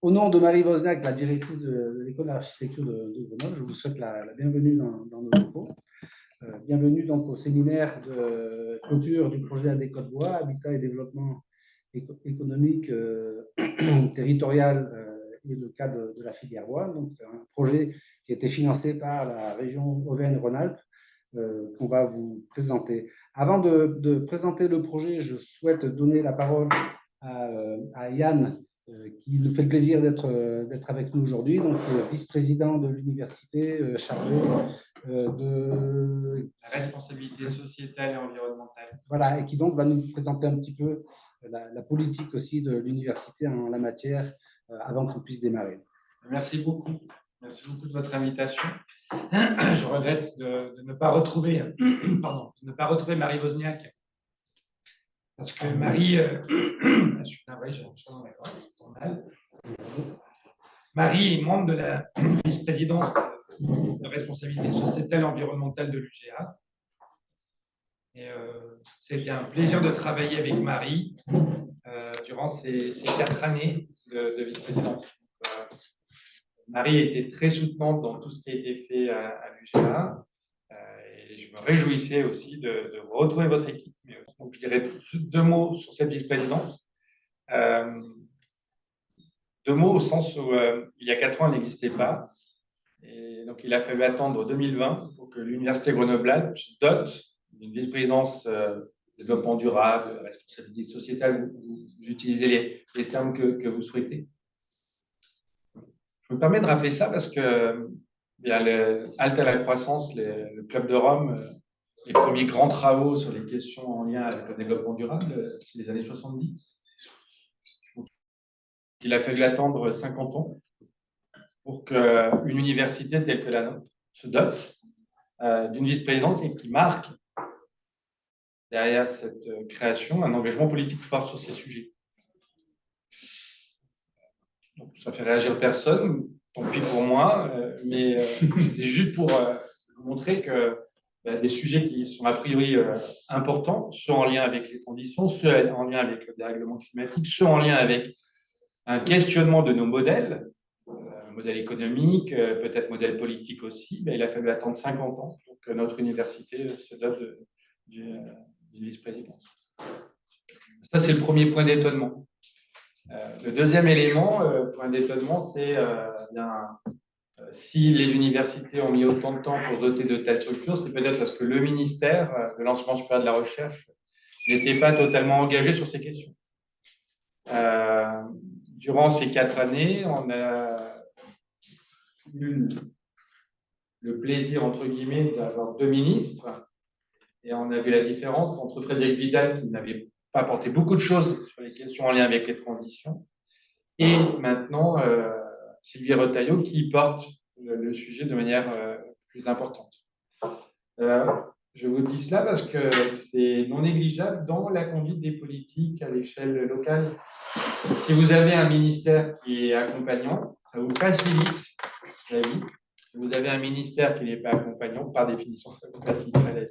Au nom de Marie Wozniak, la directrice de l'école d'architecture de Grenoble, je vous souhaite la bienvenue dans nos locaux. Bienvenue donc au séminaire de clôture du projet AD Côte-Bois, Habitat et développement économique, territorial et le cas de la filière bois. Donc, un projet qui a été financé par la région Auvergne-Rhône-Alpes, qu'on va vous présenter. Avant de présenter le projet, je souhaite donner la parole à Yann, qui nous fait le plaisir d'être avec nous aujourd'hui, donc vice-président de l'université, chargé de la responsabilité sociétale et environnementale. Voilà, et qui donc va nous présenter un petit peu la politique aussi de l'université en la matière, avant qu'on puisse démarrer. Merci beaucoup. Merci beaucoup de votre invitation. Je regrette de ne pas retrouver, Marie Wozniak. Parce que Marie, je suis navré, j'ai un chat dans la gorge, Marie est membre de la vice-présidence de responsabilité sociétale et environnementale de l'UGA. Et c'était un plaisir de travailler avec Marie durant ces 4 années de vice-présidence. Marie était très soutenante dans tout ce qui a été fait à l'UGA. Et je me réjouissais aussi de retrouver votre équipe. Donc, je dirais 2 mots sur cette vice-présidence. 2 mots au sens où il y a 4 ans, elle n'existait pas. Et donc, il a fallu attendre 2020 pour que l'Université grenobloise dote d'une vice-présidence développement durable, responsabilité sociétale. Vous utilisez les termes que vous souhaitez. Je me permets de rappeler ça parce que il y a le Halte à la croissance, le Club de Rome, les premiers grands travaux sur les questions en lien avec le développement durable, c'est les années 70. Il a fallu attendre 50 ans pour qu'une université telle que la nôtre se dote d'une vice-présidence et qui marque derrière cette création un engagement politique fort sur ces sujets. Donc, ça fait réagir personne, tant pis pour moi, mais c'est juste pour vous montrer que des sujets qui sont a priori importants, ceux en lien avec les transitions, ceux en lien avec le dérèglement climatique, ceux en lien avec un questionnement de nos modèles, modèle économique, peut-être modèle politique aussi, il a fallu attendre 50 ans pour que notre université se dote d'une vice-présidence. Ça, c'est le premier point d'étonnement. Le deuxième élément, point d'étonnement, c'est si les universités ont mis autant de temps pour doter de telles structures, c'est peut-être parce que le ministère de l'enseignement supérieur de la recherche n'était pas totalement engagé sur ces questions. Durant ces 4 années, on a eu le plaisir, entre guillemets, d'avoir 2 ministres. Et on a vu la différence entre Frédérique Vidal, qui n'avait pas apporté beaucoup de choses sur les questions en lien avec les transitions, et maintenant Sylvie Retailleau, qui porte le sujet de manière plus importante. Je vous dis cela parce que c'est non négligeable dans la conduite des politiques à l'échelle locale. Si vous avez un ministère qui est accompagnant, ça vous facilite la vie. Si vous avez un ministère qui n'est pas accompagnant, par définition, ça vous facilite la vie.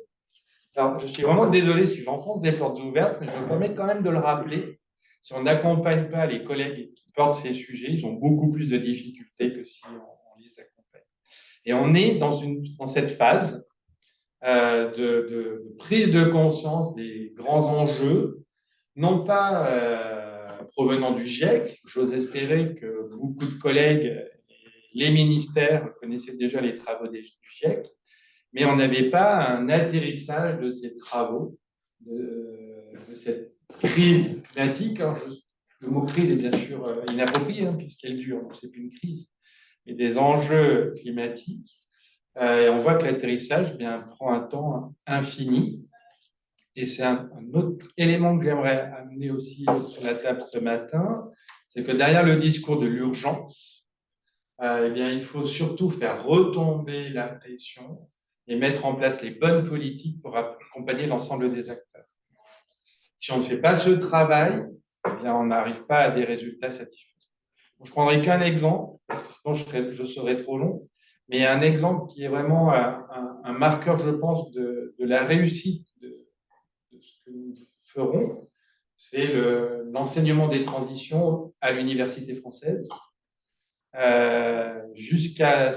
Alors, je suis vraiment désolé si j'enfonce des portes ouvertes, mais je me permets quand même de le rappeler. Si on n'accompagne pas les collègues qui portent ces sujets, ils ont beaucoup plus de difficultés que si on les accompagne. Et on est dans cette phase de prise de conscience des grands enjeux, non pas provenant du GIEC. J'ose espérer que beaucoup de collègues, les ministères connaissaient déjà les travaux du GIEC, mais on n'avait pas un atterrissage de ces travaux, de cette crise climatique. Alors, le mot crise est bien sûr inapproprié, puisqu'elle dure, donc ce n'est plus une crise, mais des enjeux climatiques. Et on voit que l'atterrissage prend un temps infini. Et c'est un autre élément que j'aimerais amener aussi sur la table ce matin, c'est que derrière le discours de l'urgence, il faut surtout faire retomber la pression et mettre en place les bonnes politiques pour accompagner l'ensemble des acteurs. Si on ne fait pas ce travail, on n'arrive pas à des résultats satisfaisants. Je ne prendrai qu'un exemple, parce que sinon je serai trop long, mais un exemple qui est vraiment un marqueur, je pense, de la réussite de ce que nous ferons, c'est l'enseignement des transitions à l'université française. jusqu'à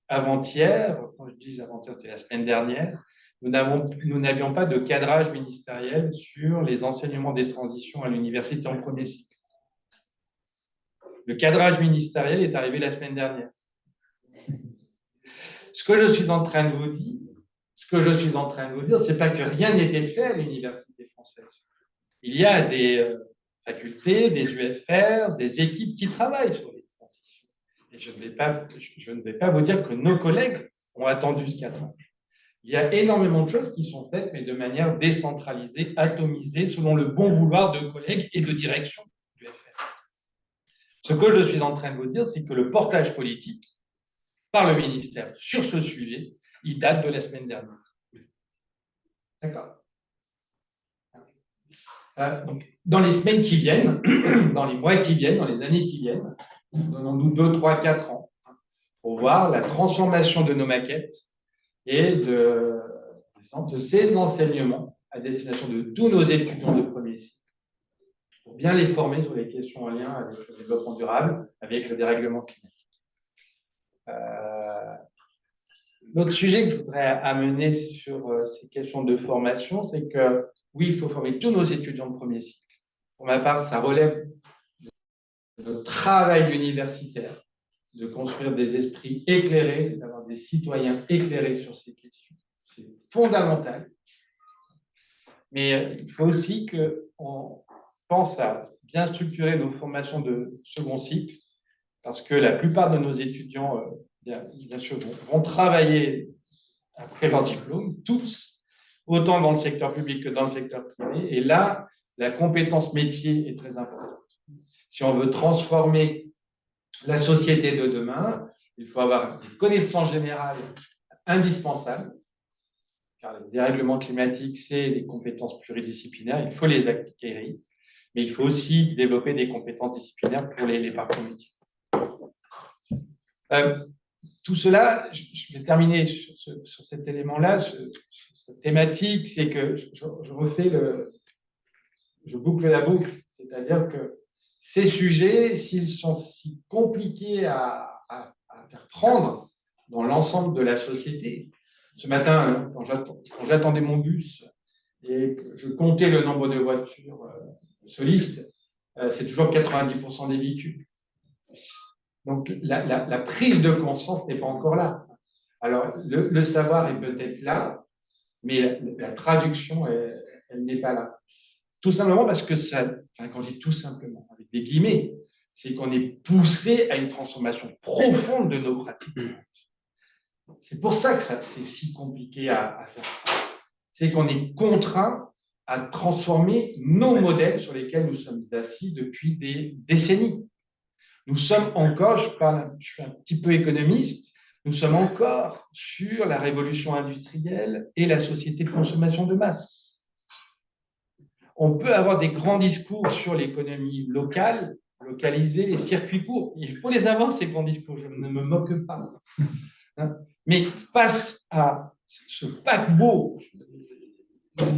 avant-hier, quand je dis avant-hier, c'était la semaine dernière, nous n'avions pas de cadrage ministériel sur les enseignements des transitions à l'université en premier cycle. Le cadrage ministériel est arrivé la semaine dernière. Ce que je suis en train de vous dire, c'est pas que rien n'était fait à l'université française. Il y a des facultés, des UFR, des équipes qui travaillent sur les transitions. Et je ne vais pas vous dire que nos collègues ont attendu ce cadrage. Il y a énormément de choses qui sont faites, mais de manière décentralisée, atomisée, selon le bon vouloir de collègues et de direction du FR. Ce que je suis en train de vous dire, c'est que le portage politique par le ministère sur ce sujet, il date de la semaine dernière. D'accord. Donc, dans les semaines qui viennent, dans les mois qui viennent, dans les années qui viennent, donnons-nous 2, 3, 4 ans pour voir la transformation de nos maquettes et de ces enseignements à destination de tous nos étudiants de premier cycle, pour bien les former sur les questions en lien avec le développement durable, avec le dérèglement climatique. L'autre sujet que je voudrais amener sur ces questions de formation, c'est que oui, il faut former tous nos étudiants de premier cycle. Pour ma part, ça relève de notre travail universitaire, de construire des esprits éclairés, d'avoir des citoyens éclairés sur ces questions. C'est fondamental. Mais il faut aussi qu'on pense à bien structurer nos formations de second cycle, parce que la plupart de nos étudiants, bien sûr, vont travailler après leur diplôme, tous, autant dans le secteur public que dans le secteur privé. Et là, la compétence métier est très importante. Si on veut transformer la société de demain, il faut avoir des connaissances générales indispensables, car le dérèglement climatique, c'est des compétences pluridisciplinaires, il faut les acquérir, mais il faut aussi développer des compétences disciplinaires pour les parcours métiers. Tout cela, je vais terminer sur cet élément-là, cette thématique, c'est que je boucle la boucle, c'est-à-dire que ces sujets, s'ils sont si compliqués à faire prendre dans l'ensemble de la société, ce matin, quand j'attendais mon bus et que je comptais le nombre de voitures solistes, c'est toujours 90% des véhicules. Donc, la prise de conscience n'est pas encore là. Alors, le savoir est peut-être là, mais la traduction, elle n'est pas là. Tout simplement parce que quand je dis tout simplement, avec des guillemets, c'est qu'on est poussé à une transformation profonde de nos pratiques. C'est pour ça que c'est si compliqué à faire. C'est qu'on est contraint à transformer nos modèles sur lesquels nous sommes assis depuis des décennies. Nous sommes encore, je suis un petit peu économiste, nous sommes encore sur la révolution industrielle et la société de consommation de masse. On peut avoir des grands discours sur l'économie locale, localisée, les circuits courts. Il faut les avoir, ces grands discours, je ne me moque pas. Mais face à ce paquebot,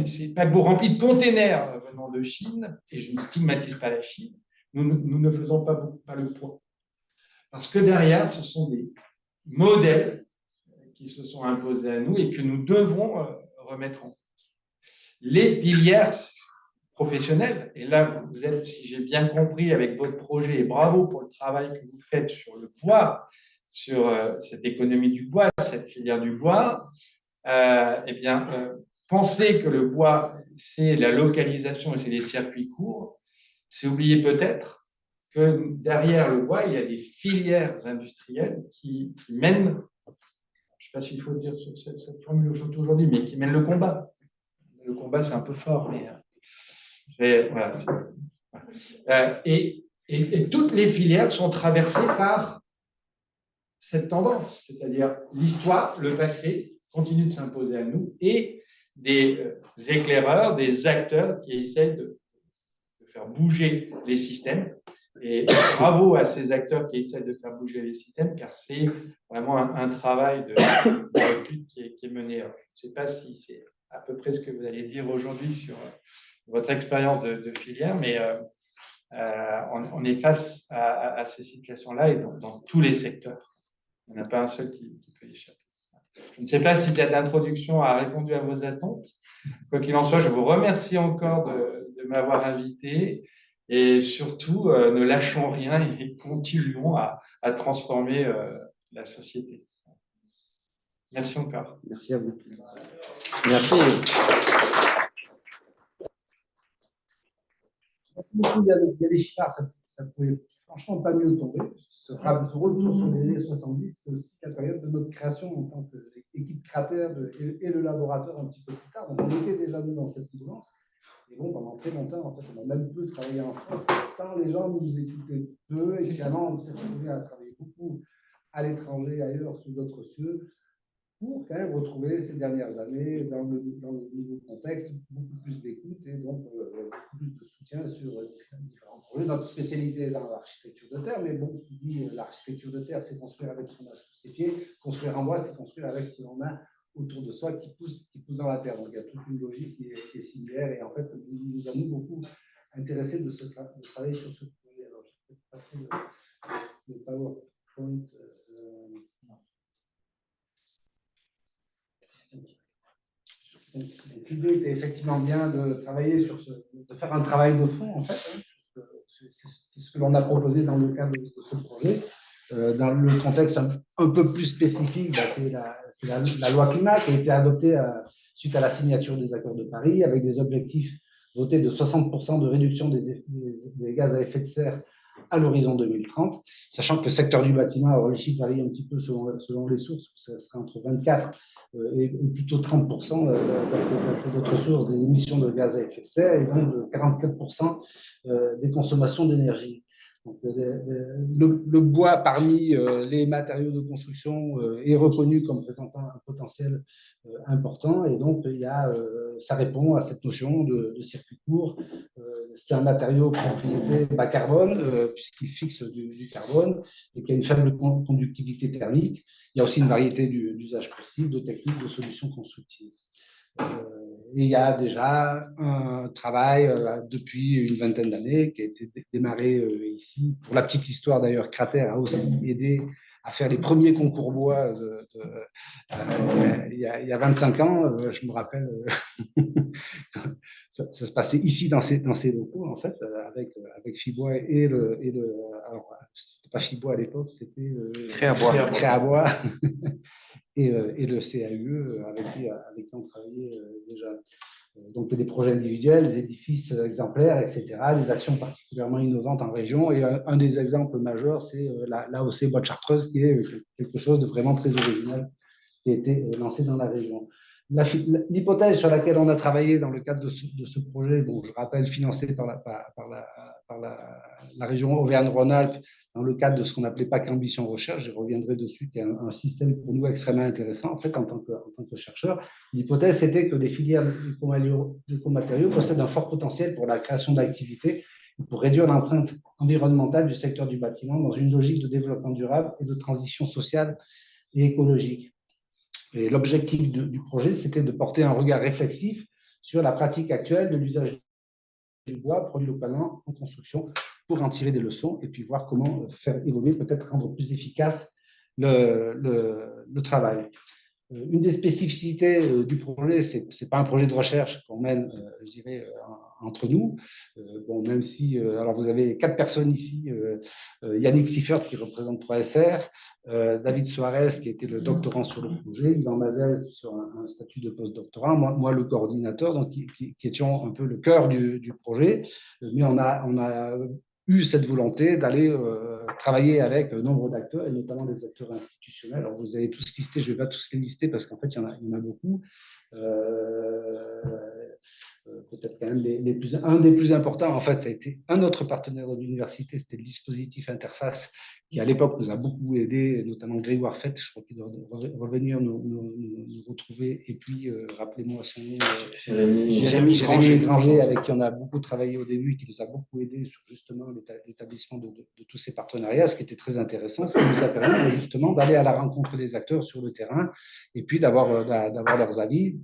ces paquebots remplis de containers venant de Chine, et je ne stigmatise pas la Chine, nous ne faisons pas le poids. Parce que derrière, ce sont des modèles qui se sont imposés à nous et que nous devons remettre en cause. Les filières professionnelles, et là, vous êtes, si j'ai bien compris, avec votre projet, et bravo pour le travail que vous faites sur le bois, sur cette économie du bois, cette filière du bois, penser que le bois, c'est la localisation et c'est les circuits courts, c'est oublier peut-être que derrière le bois, il y a des filières industrielles qui mènent, je ne sais pas s'il faut dire cette formule aujourd'hui, mais qui mènent le combat. Le combat, c'est un peu fort, mais et toutes les filières sont traversées par cette tendance, c'est-à-dire l'histoire, le passé continue de s'imposer à nous et des éclaireurs, des acteurs qui essayent de faire bouger les systèmes. Et bravo à ces acteurs qui essaient de faire bouger les systèmes, car c'est vraiment un travail de recul qui est mené. Alors, je ne sais pas si c'est à peu près ce que vous allez dire aujourd'hui sur votre expérience de filière, mais on est face à ces situations-là et dans tous les secteurs. Il n'y en a pas un seul qui peut y échapper. Je ne sais pas si cette introduction a répondu à vos attentes. Quoi qu'il en soit, je vous remercie encore de m'avoir invité et surtout, ne lâchons rien et continuons à transformer la société. Merci encore. Merci à vous. Merci. Merci beaucoup. Il y a des chiffres, ça pouvait franchement pas mieux tomber. Ce retour sur les années 70, c'est aussi la période de notre création en tant qu'équipe cratère et le laboratoire un petit peu plus tard. Donc on était déjà nous dans cette mouvance. Et bon, pendant très longtemps, en fait, on a même peu travaillé en France. Tant les gens nous écoutaient peu, et finalement, on s'est retrouvé à travailler beaucoup à l'étranger, ailleurs, sous d'autres cieux, pour quand même retrouver ces dernières années, dans le nouveau contexte, beaucoup plus d'écoute et donc beaucoup plus de soutien sur différents projets. Notre spécialité est dans l'architecture de terre, mais bon, qui dit l'architecture de terre, c'est construire avec ce qu'on a sous ses pieds. Construire en bois, c'est construire avec ce que l'on a autour de soi qui pousse dans la terre. Donc il y a toute une logique qui est similaire et en fait, nous avons beaucoup intéressés de travailler sur ce projet. Alors, je vais passer le PowerPoint. L'idée était effectivement bien de travailler de faire un travail de fond, en fait. Hein. C'est ce que l'on a proposé dans le cadre de ce projet. Dans le contexte un peu plus spécifique, c'est la loi climat qui a été adoptée suite à la signature des accords de Paris, avec des objectifs votés de 60% de réduction des gaz à effet de serre à l'horizon 2030, sachant que le secteur du bâtiment, alors les chiffres varient un petit peu selon les sources, ça sera entre 24 et plutôt 30% d'après d'autres sources des émissions de gaz à effet de serre et donc de 44% des consommations d'énergie. Donc, le bois, parmi les matériaux de construction, est reconnu comme présentant un potentiel important et donc ça répond à cette notion de circuit court. C'est un matériau propriété bas carbone puisqu'il fixe du carbone et qui a une faible conductivité thermique. Il y a aussi une variété d'usages possibles, de techniques, de solutions constructives. Et il y a déjà un travail depuis une vingtaine d'années qui a été démarré ici. Pour la petite histoire d'ailleurs, Cratère a aussi aidé à faire les premiers concours bois il y a 25 ans. Je me rappelle, ça se passait ici dans ces locaux en fait, avec Fibois et alors, c'était pas Fibois à l'époque, c'était Créabois. Et le CAUE avec qui on travaillait déjà. Donc des projets individuels, des édifices exemplaires, etc., des actions particulièrement innovantes en région. Et un des exemples majeurs, c'est l'AOC Boîte Chartreuse, qui est quelque chose de vraiment très original qui a été lancé dans la région. L'hypothèse sur laquelle on a travaillé dans le cadre de ce projet, bon, je rappelle, financé par la région Auvergne-Rhône-Alpes, dans le cadre de ce qu'on appelait PAC Ambition Recherche, je reviendrai dessus, qui est un système pour nous extrêmement intéressant, en fait, en tant que chercheur. L'hypothèse, c'était que les filières d'écomatériaux possèdent un fort potentiel pour la création d'activités et pour réduire l'empreinte environnementale du secteur du bâtiment dans une logique de développement durable et de transition sociale et écologique. Et l'objectif du projet, c'était de porter un regard réflexif sur la pratique actuelle de l'usage du bois produit localement en construction pour en tirer des leçons et puis voir comment faire évoluer, peut-être rendre plus efficace le travail. Une des spécificités du projet, ce n'est pas un projet de recherche qu'on mène, je dirais, entre nous. Bon, même si, alors vous avez 4 personnes ici, Yannick Siffert qui représente 3SR, David Soares qui était le doctorant sur le projet, Yvan Mazel sur un statut de post-doctorat, moi le coordinateur, donc qui étions un peu le cœur du projet. Mais on a eu cette volonté d'aller travailler avec nombre d'acteurs, et notamment des acteurs institutionnels. Alors, vous avez tous listé, je ne vais pas tous les lister parce qu'en fait, il y en a beaucoup. Peut-être quand même un des plus importants, en fait, ça a été un autre partenaire de l'université, c'était le dispositif Interface, qui à l'époque nous a beaucoup aidé, notamment Grégoire Fett, je crois qu'il doit revenir nous retrouver, et puis rappelez-moi son nom, Jérémy Granger, avec qui on a beaucoup travaillé au début, qui nous a beaucoup aidé sur justement l'établissement de tous ces partenariats, ce qui était très intéressant, ça nous a permis justement d'aller à la rencontre des acteurs sur le terrain, et puis d'avoir leurs avis,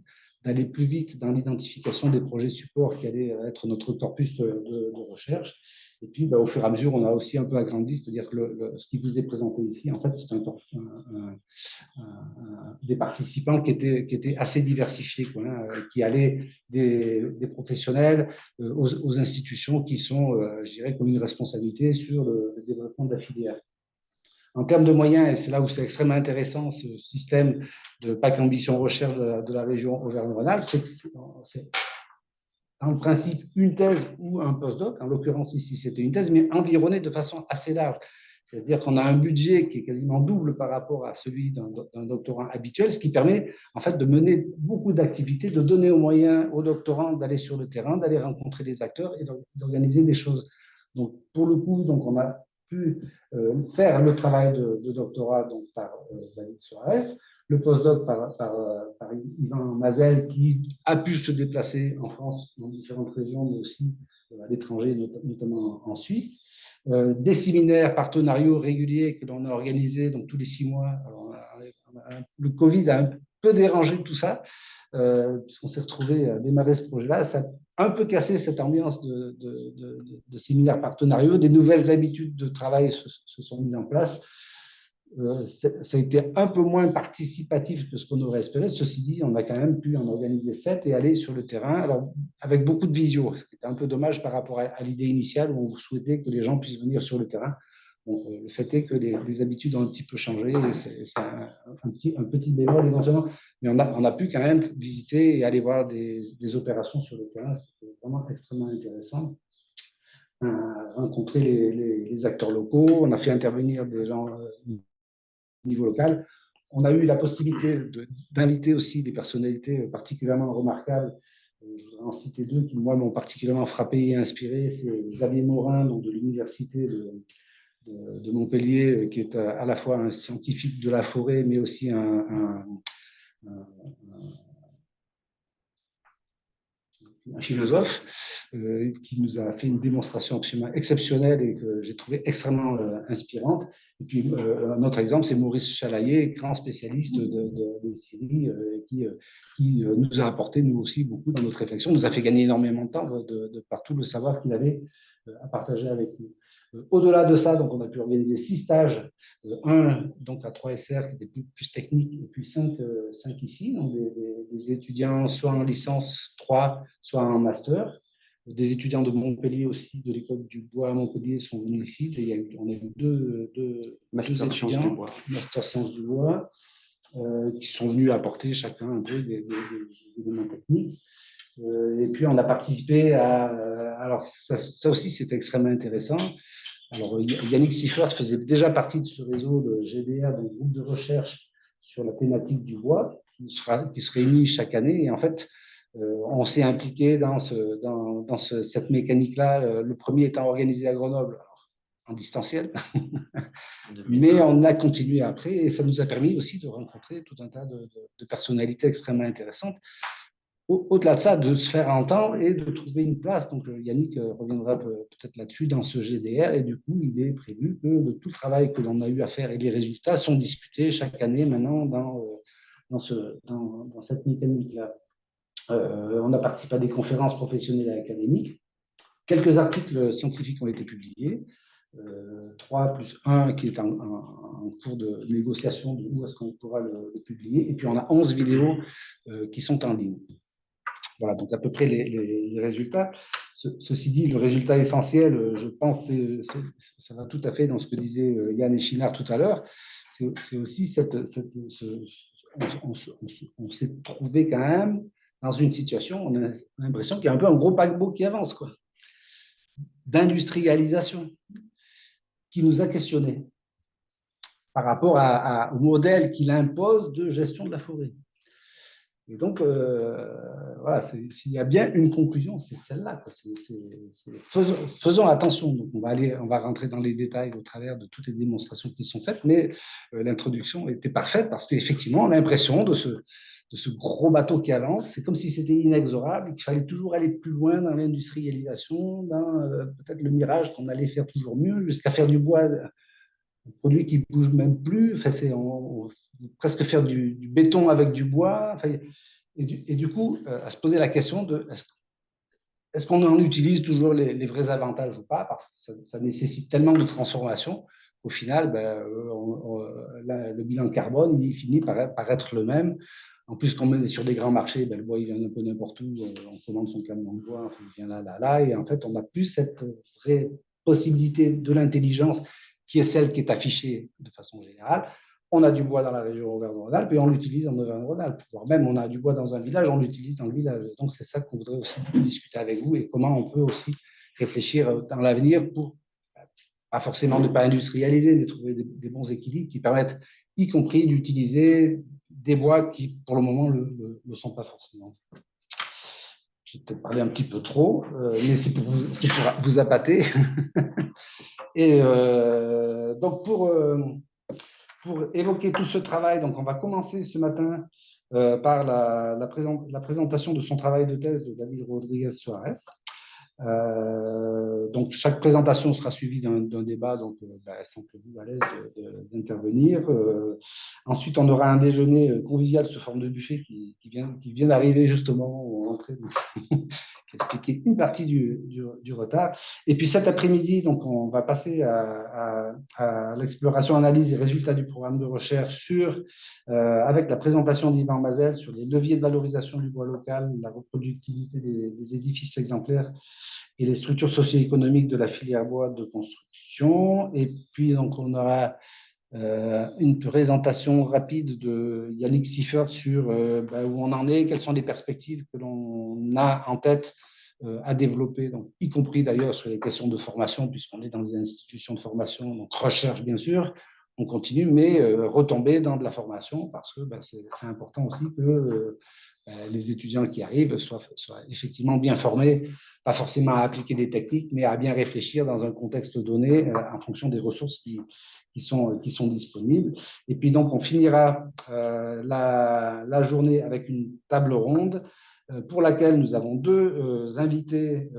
d'aller plus vite dans l'identification des projets supports qui allaient être notre corpus de recherche. Et puis, au fur et à mesure, on a aussi un peu agrandi, c'est-à-dire que ce qui vous est présenté ici, en fait, c'est des participants qui étaient assez diversifiés, quoi, hein, qui allaient des professionnels aux institutions qui sont, je dirais, comme une responsabilité sur le développement de la filière. En termes de moyens, et c'est là où c'est extrêmement intéressant, ce système de PAC Ambition Recherche de la région Auvergne-Rhône-Alpes, c'est en principe une thèse ou un postdoc. En l'occurrence, ici, c'était une thèse, mais environnée de façon assez large. C'est-à-dire qu'on a un budget qui est quasiment double par rapport à celui d'un doctorant habituel, ce qui permet en fait de mener beaucoup d'activités, de donner aux moyens aux doctorants d'aller sur le terrain, d'aller rencontrer les acteurs et d'organiser des choses. Donc, pour le coup, on a pu faire le travail de doctorat par David Soares, le postdoc par Yvan Mazel, qui a pu se déplacer en France, dans différentes régions, mais aussi à l'étranger, notamment en Suisse. Des séminaires partenariaux réguliers que l'on a organisés donc, tous les 6 mois. Alors, le Covid a un peu dérangé tout ça, puisqu'on s'est retrouvé à démarrer ce projet-là. Ça a un peu cassé cette ambiance de séminaires partenariaux. Des nouvelles habitudes de travail se sont mises en place. Ça a été un peu moins participatif que ce qu'on aurait espéré. Ceci dit, on a quand même pu en organiser 7 et aller sur le terrain, alors avec beaucoup de visio, ce qui était un peu dommage par rapport à l'idée initiale où on souhaitait que les gens puissent venir sur le terrain. Donc, le fait est que les habitudes ont un petit peu changé, et c'est un petit bémol éventuellement, mais on a pu quand même visiter et aller voir des opérations sur le terrain. C'était vraiment extrêmement intéressant. Rencontrer les acteurs locaux, on a fait intervenir des gens niveau local. On a eu la possibilité d'inviter aussi des personnalités particulièrement remarquables. Je voudrais en citer 2 qui, moi, m'ont particulièrement frappé et inspiré. C'est Xavier Morin, donc, de l'Université de Montpellier, qui est à la fois un scientifique de la forêt, mais aussi un philosophe qui nous a fait une démonstration absolument exceptionnelle et que j'ai trouvé extrêmement inspirante. Et puis, un autre exemple, c'est Maurice Chalaillet, grand spécialiste des scieries, qui nous a apporté, nous aussi, beaucoup dans notre réflexion, nous a fait gagner énormément de temps par tout le savoir qu'il avait à partager avec nous. Au-delà de ça, donc, on a pu organiser 6 stages, un donc à 3SR qui était plus technique, et puis 5 ici, donc des étudiants soit en licence 3, soit en master. Des étudiants de Montpellier aussi, de l'école du bois à Montpellier, sont venus ici. On a eu deux étudiants, master sciences du bois, qui sont venus apporter chacun un peu des éléments techniques. Et puis, on a participé alors, ça aussi, c'était extrêmement intéressant. Alors, Yannick Siffert faisait déjà partie de ce réseau de GDR, donc groupe de recherche sur la thématique du bois, qui se réunit chaque année. Et en fait, on s'est impliqué dans cette mécanique-là, le premier étant organisé à Grenoble, alors, en distanciel, mais on a continué après, et ça nous a permis aussi de rencontrer tout un tas de personnalités extrêmement intéressantes. Au-delà de ça, de se faire entendre et de trouver une place. Donc, Yannick reviendra peut-être là-dessus dans ce GDR. Et du coup, il est prévu que tout le travail que l'on a eu à faire et les résultats sont discutés chaque année maintenant dans cette mécanique-là. On a participé à des conférences professionnelles et académiques. Quelques articles scientifiques ont été publiés. 3 plus 1 qui est en cours de négociation de où est-ce qu'on pourra le publier. Et puis, on a 11 vidéos qui sont en ligne. Voilà, donc à peu près les résultats. Ceci dit, le résultat essentiel, je pense, ça va tout à fait dans ce que disaient Yann et Chinard tout à l'heure. C'est aussi on s'est trouvé quand même dans une situation, on a l'impression qu'il y a un peu un gros paquebot qui avance, quoi, d'industrialisation, qui nous a questionnés par rapport au modèle qu'il impose de gestion de la forêt. Et donc, voilà, s'il y a bien une conclusion, c'est celle-là. Faisons attention. Donc, on va rentrer dans les détails au travers de toutes les démonstrations qui sont faites, mais l'introduction était parfaite parce qu'effectivement, on a l'impression de ce gros bateau qui avance. C'est comme si c'était inexorable et qu'il fallait toujours aller plus loin dans l'industrialisation, dans peut-être le mirage qu'on allait faire toujours mieux, jusqu'à faire du bois un produit qui ne bouge même plus. Enfin, presque faire du béton avec du bois. Enfin, et du coup, à se poser la question de est-ce qu'on en utilise toujours les vrais avantages ou pas, parce que ça nécessite tellement de transformation qu'au final, ben, le bilan carbone, il finit par être le même. En plus, quand on est sur des grands marchés, ben, le bois, il vient un peu n'importe où, on commande son camion de bois, enfin, il vient là, là, là, et en fait, on n'a plus cette vraie possibilité de l'intelligence qui est celle qui est affichée de façon générale. On a du bois dans la région Auvergne-Rhône-Alpes et on l'utilise en Auvergne-Rhône-Alpes. Voire même, on a du bois dans un village, on l'utilise dans le village. Donc, c'est ça qu'on voudrait aussi discuter avec vous et comment on peut aussi réfléchir dans l'avenir pour, pas forcément ne pas industrialiser, mais trouver des bons équilibres qui permettent, y compris, d'utiliser des bois qui, pour le moment, ne le sont pas forcément. J'ai peut-être parlé un petit peu trop, mais c'est pour vous appâter. Et donc, pour évoquer tout ce travail, donc on va commencer ce matin par la présentation de son travail de thèse de David Rodriguez Soares. Donc chaque présentation sera suivie d'un débat, donc sentez-vous à l'aise d'intervenir. Ensuite, on aura un déjeuner convivial sous forme de buffet qui vient d'arriver justement en entrée, qui expliquait une partie du retard. Et puis cet après-midi, donc on va passer à l'exploration, analyse et résultats du programme de recherche avec la présentation d'Yvan Mazel sur les leviers de valorisation du bois local, la reproductibilité des édifices exemplaires et les structures socio-économiques de la filière bois de construction. Et puis, donc, on aura une présentation rapide de Yannick Siffert sur où on en est, quelles sont les perspectives que l'on a en tête à développer, donc, y compris d'ailleurs sur les questions de formation, puisqu'on est dans des institutions de formation, donc recherche bien sûr, on continue, mais retomber dans de la formation, parce que c'est important aussi que les étudiants qui arrivent soient effectivement bien formés, pas forcément à appliquer des techniques, mais à bien réfléchir dans un contexte donné en fonction des ressources qui sont disponibles. Et puis donc, on finira la journée avec une table ronde pour laquelle nous avons deux invités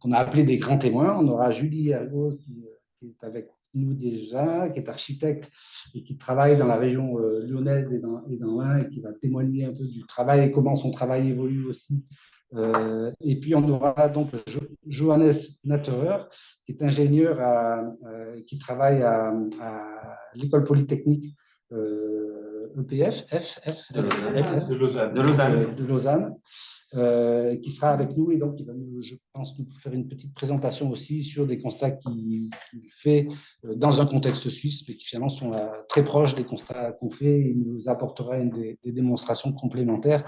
qu'on a appelés des grands témoins. On aura Julie Ergos qui est avec nous déjà, qui est architecte et qui travaille dans la région lyonnaise et dans l'Ain et qui va témoigner un peu du travail et comment son travail évolue aussi. Et puis on aura donc Johannes Natterer, qui est ingénieur qui travaille à l'école polytechnique EPF, de Lausanne, qui sera avec nous et donc qui va je pense, nous faire une petite présentation aussi sur des constats qu'il fait dans un contexte suisse, mais qui finalement sont très proches des constats qu'on fait. Il nous apportera des démonstrations complémentaires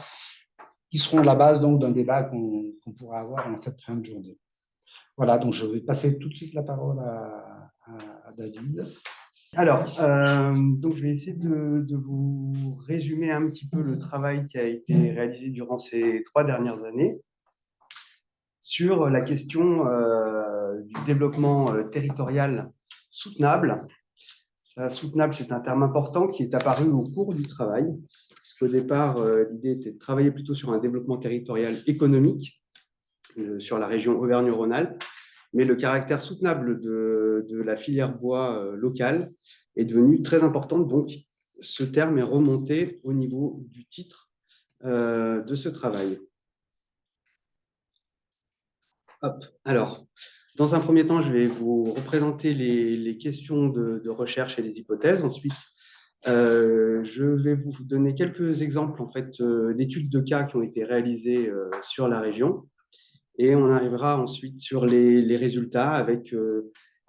qui seront la base donc d'un débat qu'on pourra avoir en cette fin de journée. Voilà, donc je vais passer tout de suite la parole à David. Alors, donc je vais essayer de vous résumer un petit peu le travail qui a été réalisé durant ces 3 dernières années sur la question du développement territorial soutenable. Soutenable, c'est un terme important qui est apparu au cours du travail. Au départ, l'idée était de travailler plutôt sur un développement territorial économique sur la région Auvergne-Rhône-Alpes, mais le caractère soutenable de la filière bois locale est devenu très important. Donc, ce terme est remonté au niveau du titre de ce travail. Hop. Alors, dans un premier temps, je vais vous représenter les questions de recherche et les hypothèses. Ensuite, je vais vous donner quelques exemples en fait, d'études de cas qui ont été réalisées sur la région. Et on arrivera ensuite sur les résultats avec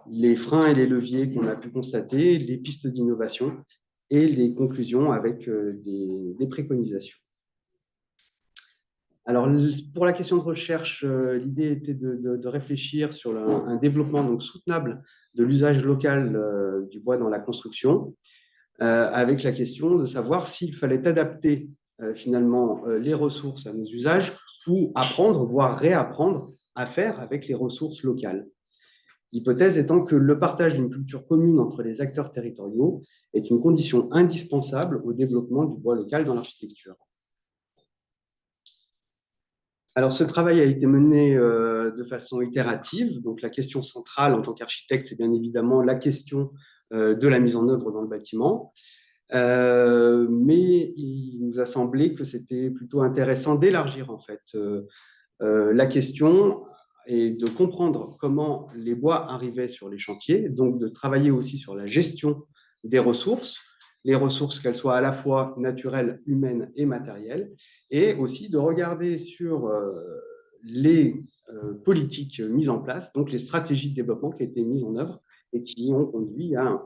les freins et les leviers qu'on a pu constater, les pistes d'innovation et les conclusions avec des préconisations. Alors, pour la question de recherche, l'idée était de réfléchir sur un développement donc, soutenable de l'usage local du bois dans la construction, avec la question de savoir s'il fallait adapter finalement les ressources à nos usages ou apprendre, voire réapprendre à faire avec les ressources locales. L'hypothèse étant que le partage d'une culture commune entre les acteurs territoriaux est une condition indispensable au développement du bois local dans l'architecture. Alors, ce travail a été mené de façon itérative. Donc, la question centrale en tant qu'architecte, c'est bien évidemment la question de la mise en œuvre dans le bâtiment. Mais il nous a semblé que c'était plutôt intéressant d'élargir en fait la question et de comprendre comment les bois arrivaient sur les chantiers, donc de travailler aussi sur la gestion des ressources, les ressources qu'elles soient à la fois naturelles, humaines et matérielles, et aussi de regarder sur les politiques mises en place, donc les stratégies de développement qui ont été mises en œuvre et qui ont conduit à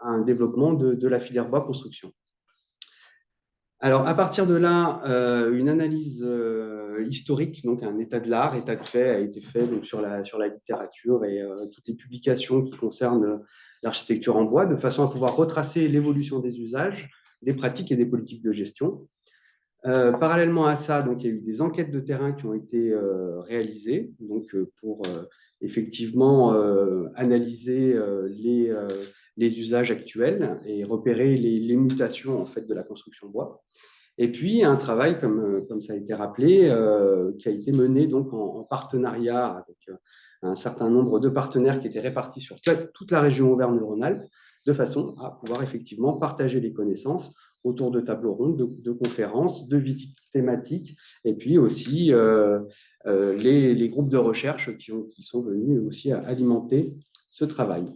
un développement de la filière bois construction. Alors, à partir de là, une analyse historique, donc un état de l'art, état de fait, a été fait donc, sur la littérature et toutes les publications qui concernent l'architecture en bois, de façon à pouvoir retracer l'évolution des usages, des pratiques et des politiques de gestion. Parallèlement à ça, donc, il y a eu des enquêtes de terrain qui ont été réalisées donc, pour effectivement analyser les usages actuels et repérer les mutations en fait, de la construction bois. Et puis, un travail, comme ça a été rappelé, qui a été mené donc, en partenariat avec un certain nombre de partenaires qui étaient répartis sur toute la région Auvergne-Rhône-Alpes, de façon à pouvoir effectivement partager les connaissances autour de tables rondes, de conférences, de visites thématiques, et puis aussi les groupes de recherche qui sont venus aussi alimenter ce travail.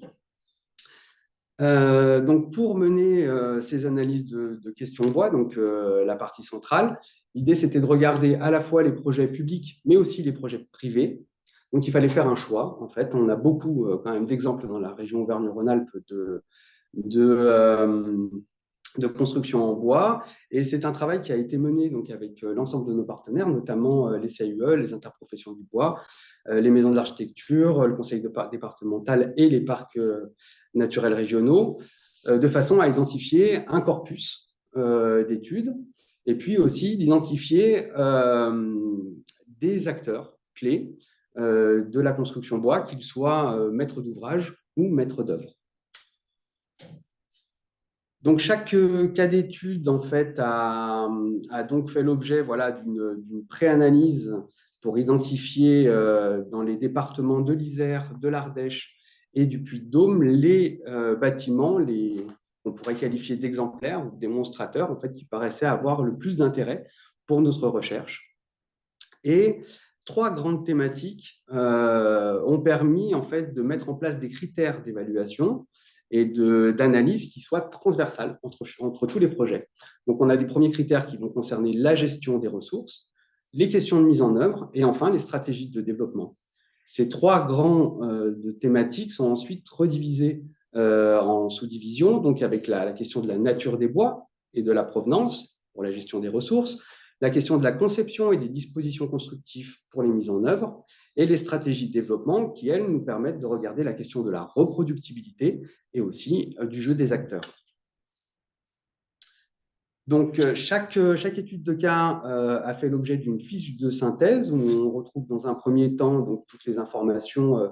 Donc, pour mener ces analyses de questions bois, donc la partie centrale, l'idée c'était de regarder à la fois les projets publics, mais aussi les projets privés. Donc, il fallait faire un choix. En fait, on a beaucoup quand même d'exemples dans la région Auvergne-Rhône-Alpes de construction en bois. Et c'est un travail qui a été mené donc, avec l'ensemble de nos partenaires, notamment les CAUE, les interprofessions du bois, les maisons de l'architecture, le conseil départemental et les parcs naturels régionaux, de façon à identifier un corpus d'études et puis aussi d'identifier des acteurs clés de la construction bois, qu'ils soient maîtres d'ouvrage ou maîtres d'œuvre. Donc, chaque cas d'étude, en fait, a donc fait l'objet voilà, d'une préanalyse pour identifier dans les départements de l'Isère, de l'Ardèche et du Puy-de-Dôme les bâtiments, qu'on pourrait qualifier d'exemplaires ou démonstrateurs, en fait, qui paraissaient avoir le plus d'intérêt pour notre recherche. Et 3 grandes thématiques ont permis, en fait, de mettre en place des critères d'évaluation et d'analyse qui soient transversales entre tous les projets. Donc, on a des premiers critères qui vont concerner la gestion des ressources, les questions de mise en œuvre et enfin les stratégies de développement. Ces 3 grands thématiques sont ensuite redivisées en sous-divisions, donc avec la question de la nature des bois et de la provenance pour la gestion des ressources, la question de la conception et des dispositions constructives pour les mises en œuvre, et les stratégies de développement qui, elles, nous permettent de regarder la question de la reproductibilité et aussi du jeu des acteurs. Donc, chaque étude de cas a fait l'objet d'une fiche de synthèse où on retrouve dans un premier temps donc, toutes les informations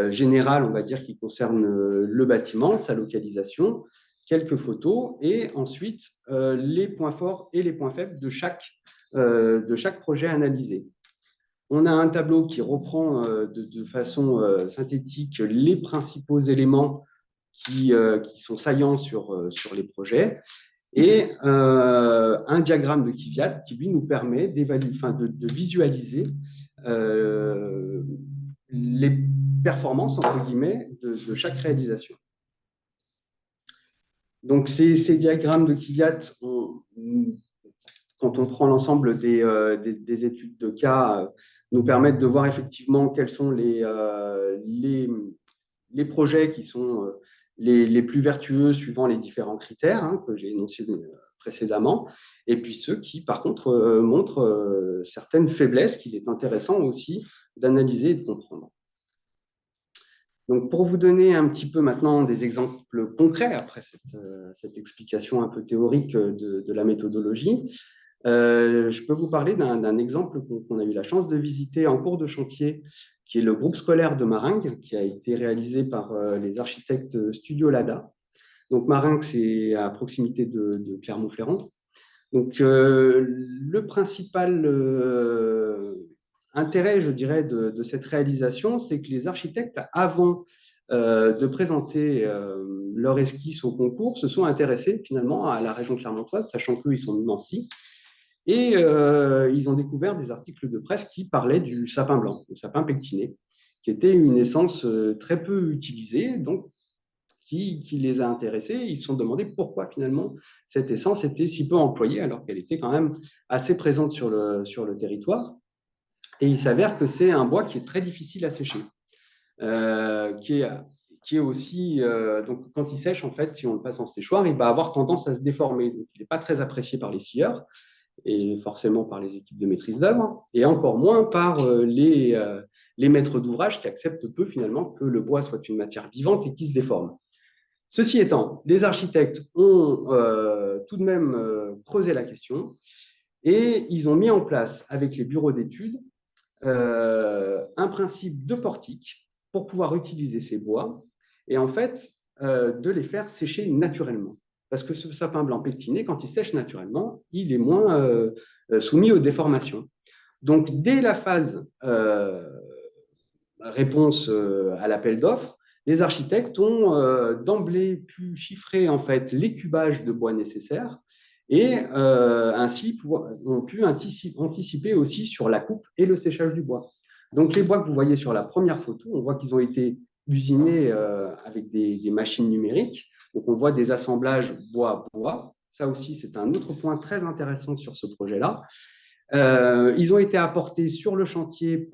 générales, on va dire, qui concernent le bâtiment, sa localisation, quelques photos et ensuite les points forts et les points faibles de chaque projet analysé. On a un tableau qui reprend de façon synthétique les principaux éléments qui sont saillants sur les projets et un diagramme de Kvyat qui, lui, nous permet de visualiser les performances, entre guillemets, de chaque réalisation. Donc, ces diagrammes de Kvyat, quand on prend l'ensemble des études de cas, nous permettent de voir effectivement quels sont les projets qui sont les plus vertueux suivant les différents critères que j'ai énoncés précédemment, et puis ceux qui, par contre, montrent certaines faiblesses qu'il est intéressant aussi d'analyser et de comprendre. Donc, pour vous donner un petit peu maintenant des exemples concrets, après cette explication un peu théorique de la méthodologie, je peux vous parler d'un exemple qu'on a eu la chance de visiter en cours de chantier, qui est le groupe scolaire de Maringues, qui a été réalisé par les architectes Studio Lada. Donc, Maringues, c'est à proximité de Clermont-Ferrand. Donc, le principal intérêt, je dirais, de cette réalisation, c'est que les architectes, avant de présenter leur esquisse au concours, se sont intéressés finalement à la région clermontoise, sachant qu'eux, ils sont de Nancy. Et ils ont découvert des articles de presse qui parlaient du sapin blanc, le sapin pectiné, qui était une essence très peu utilisée, donc qui les a intéressés. Ils se sont demandé pourquoi finalement cette essence était si peu employée alors qu'elle était quand même assez présente sur le territoire. Et il s'avère que c'est un bois qui est très difficile à sécher, qui est aussi, donc quand il sèche, en fait, si on le passe en séchoir, il va avoir tendance à se déformer. Donc, il n'est pas très apprécié par les scieurs et forcément par les équipes de maîtrise d'œuvre, et encore moins par les maîtres d'ouvrage qui acceptent peu finalement que le bois soit une matière vivante et qui se déforme. Ceci étant, les architectes ont tout de même creusé la question et ils ont mis en place avec les bureaux d'études un principe de portique pour pouvoir utiliser ces bois et en fait de les faire sécher naturellement. Parce que ce sapin blanc pectiné, quand il sèche naturellement, il est moins soumis aux déformations. Donc, dès la phase réponse à l'appel d'offres, les architectes ont d'emblée pu chiffrer en fait les cubages de bois nécessaires et ainsi ont pu anticiper aussi sur la coupe et le séchage du bois. Donc les bois que vous voyez sur la première photo, on voit qu'ils ont été usinés avec des machines numériques. Donc on voit des assemblages bois-bois. Ça aussi, c'est un autre point très intéressant sur ce projet-là. Ils ont été apportés sur le chantier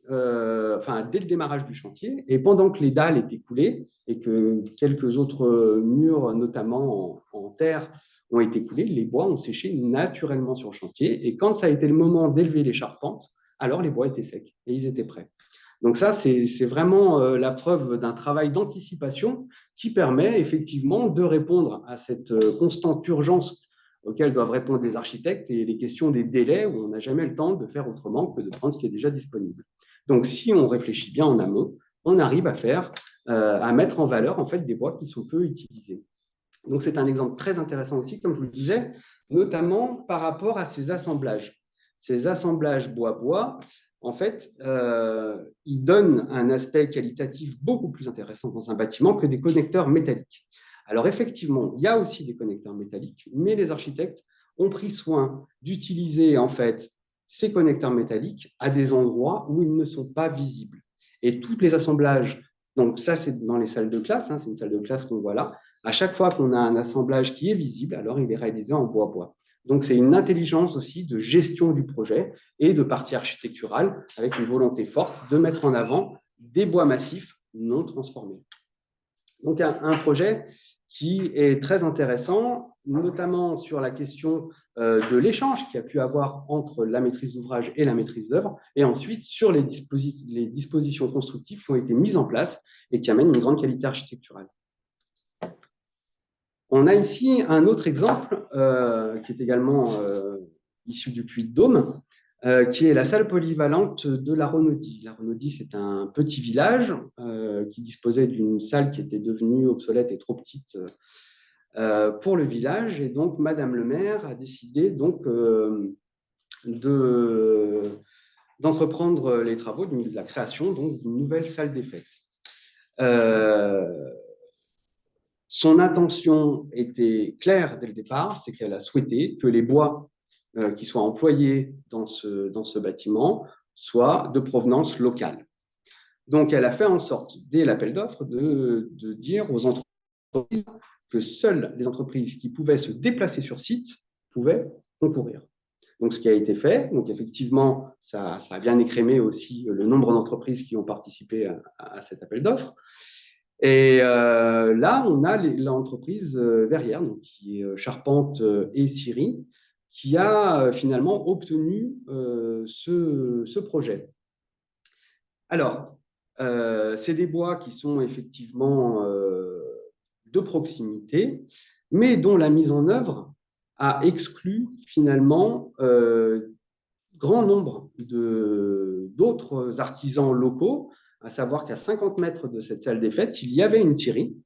dès le démarrage du chantier, et pendant que les dalles étaient coulées et que quelques autres murs, notamment en terre, ont été coulés, les bois ont séché naturellement sur le chantier. Et quand ça a été le moment d'élever les charpentes, alors les bois étaient secs et ils étaient prêts. Donc ça, c'est vraiment la preuve d'un travail d'anticipation qui permet effectivement de répondre à cette constante urgence auxquelles doivent répondre les architectes et les questions des délais où on n'a jamais le temps de faire autrement que de prendre ce qui est déjà disponible. Donc, si on réfléchit bien en amont, on arrive à mettre en valeur en fait des bois qui sont peu utilisés. Donc, c'est un exemple très intéressant aussi, comme je vous le disais, notamment par rapport à ces assemblages. Ces assemblages bois-bois, en fait, ils donnent un aspect qualitatif beaucoup plus intéressant dans un bâtiment que des connecteurs métalliques. Alors, effectivement, il y a aussi des connecteurs métalliques, mais les architectes ont pris soin d'utiliser en fait ces connecteurs métalliques à des endroits où ils ne sont pas visibles. Et tous les assemblages, donc ça c'est dans les salles de classe, c'est une salle de classe qu'on voit là, à chaque fois qu'on a un assemblage qui est visible, alors il est réalisé en bois-bois. Donc c'est une intelligence aussi de gestion du projet et de partie architecturale avec une volonté forte de mettre en avant des bois massifs non transformés. Donc un projet qui est très intéressant, notamment sur la question de l'échange qu'il y a pu avoir entre la maîtrise d'ouvrage et la maîtrise d'œuvre, et ensuite sur les dispositions constructives qui ont été mises en place et qui amènent une grande qualité architecturale. On a ici un autre exemple qui est également issu du Puy-de-Dôme, qui est la salle polyvalente de la Renaudie. La Renaudie, c'est un petit village qui disposait d'une salle qui était devenue obsolète et trop petite pour le village. Et donc, Madame le maire a décidé donc, d'entreprendre les travaux de la création d'une nouvelle salle des fêtes. Son intention était claire dès le départ, c'est qu'elle a souhaité que les bois qui soient employés dans ce bâtiment soient de provenance locale. Donc, elle a fait en sorte, dès l'appel d'offres, de dire aux entreprises que seules les entreprises qui pouvaient se déplacer sur site pouvaient concourir. Donc, ce qui a été fait, donc effectivement, ça a bien écrémé aussi le nombre d'entreprises qui ont participé à cet appel d'offres. Et là, on a l'entreprise Verrières, donc, qui est Charpente et Scierie, qui a finalement obtenu ce projet. Alors, c'est des bois qui sont effectivement de proximité, mais dont la mise en œuvre a exclu finalement grand nombre d'autres artisans locaux, à savoir qu'à 50 mètres de cette salle des fêtes, il y avait une scierie,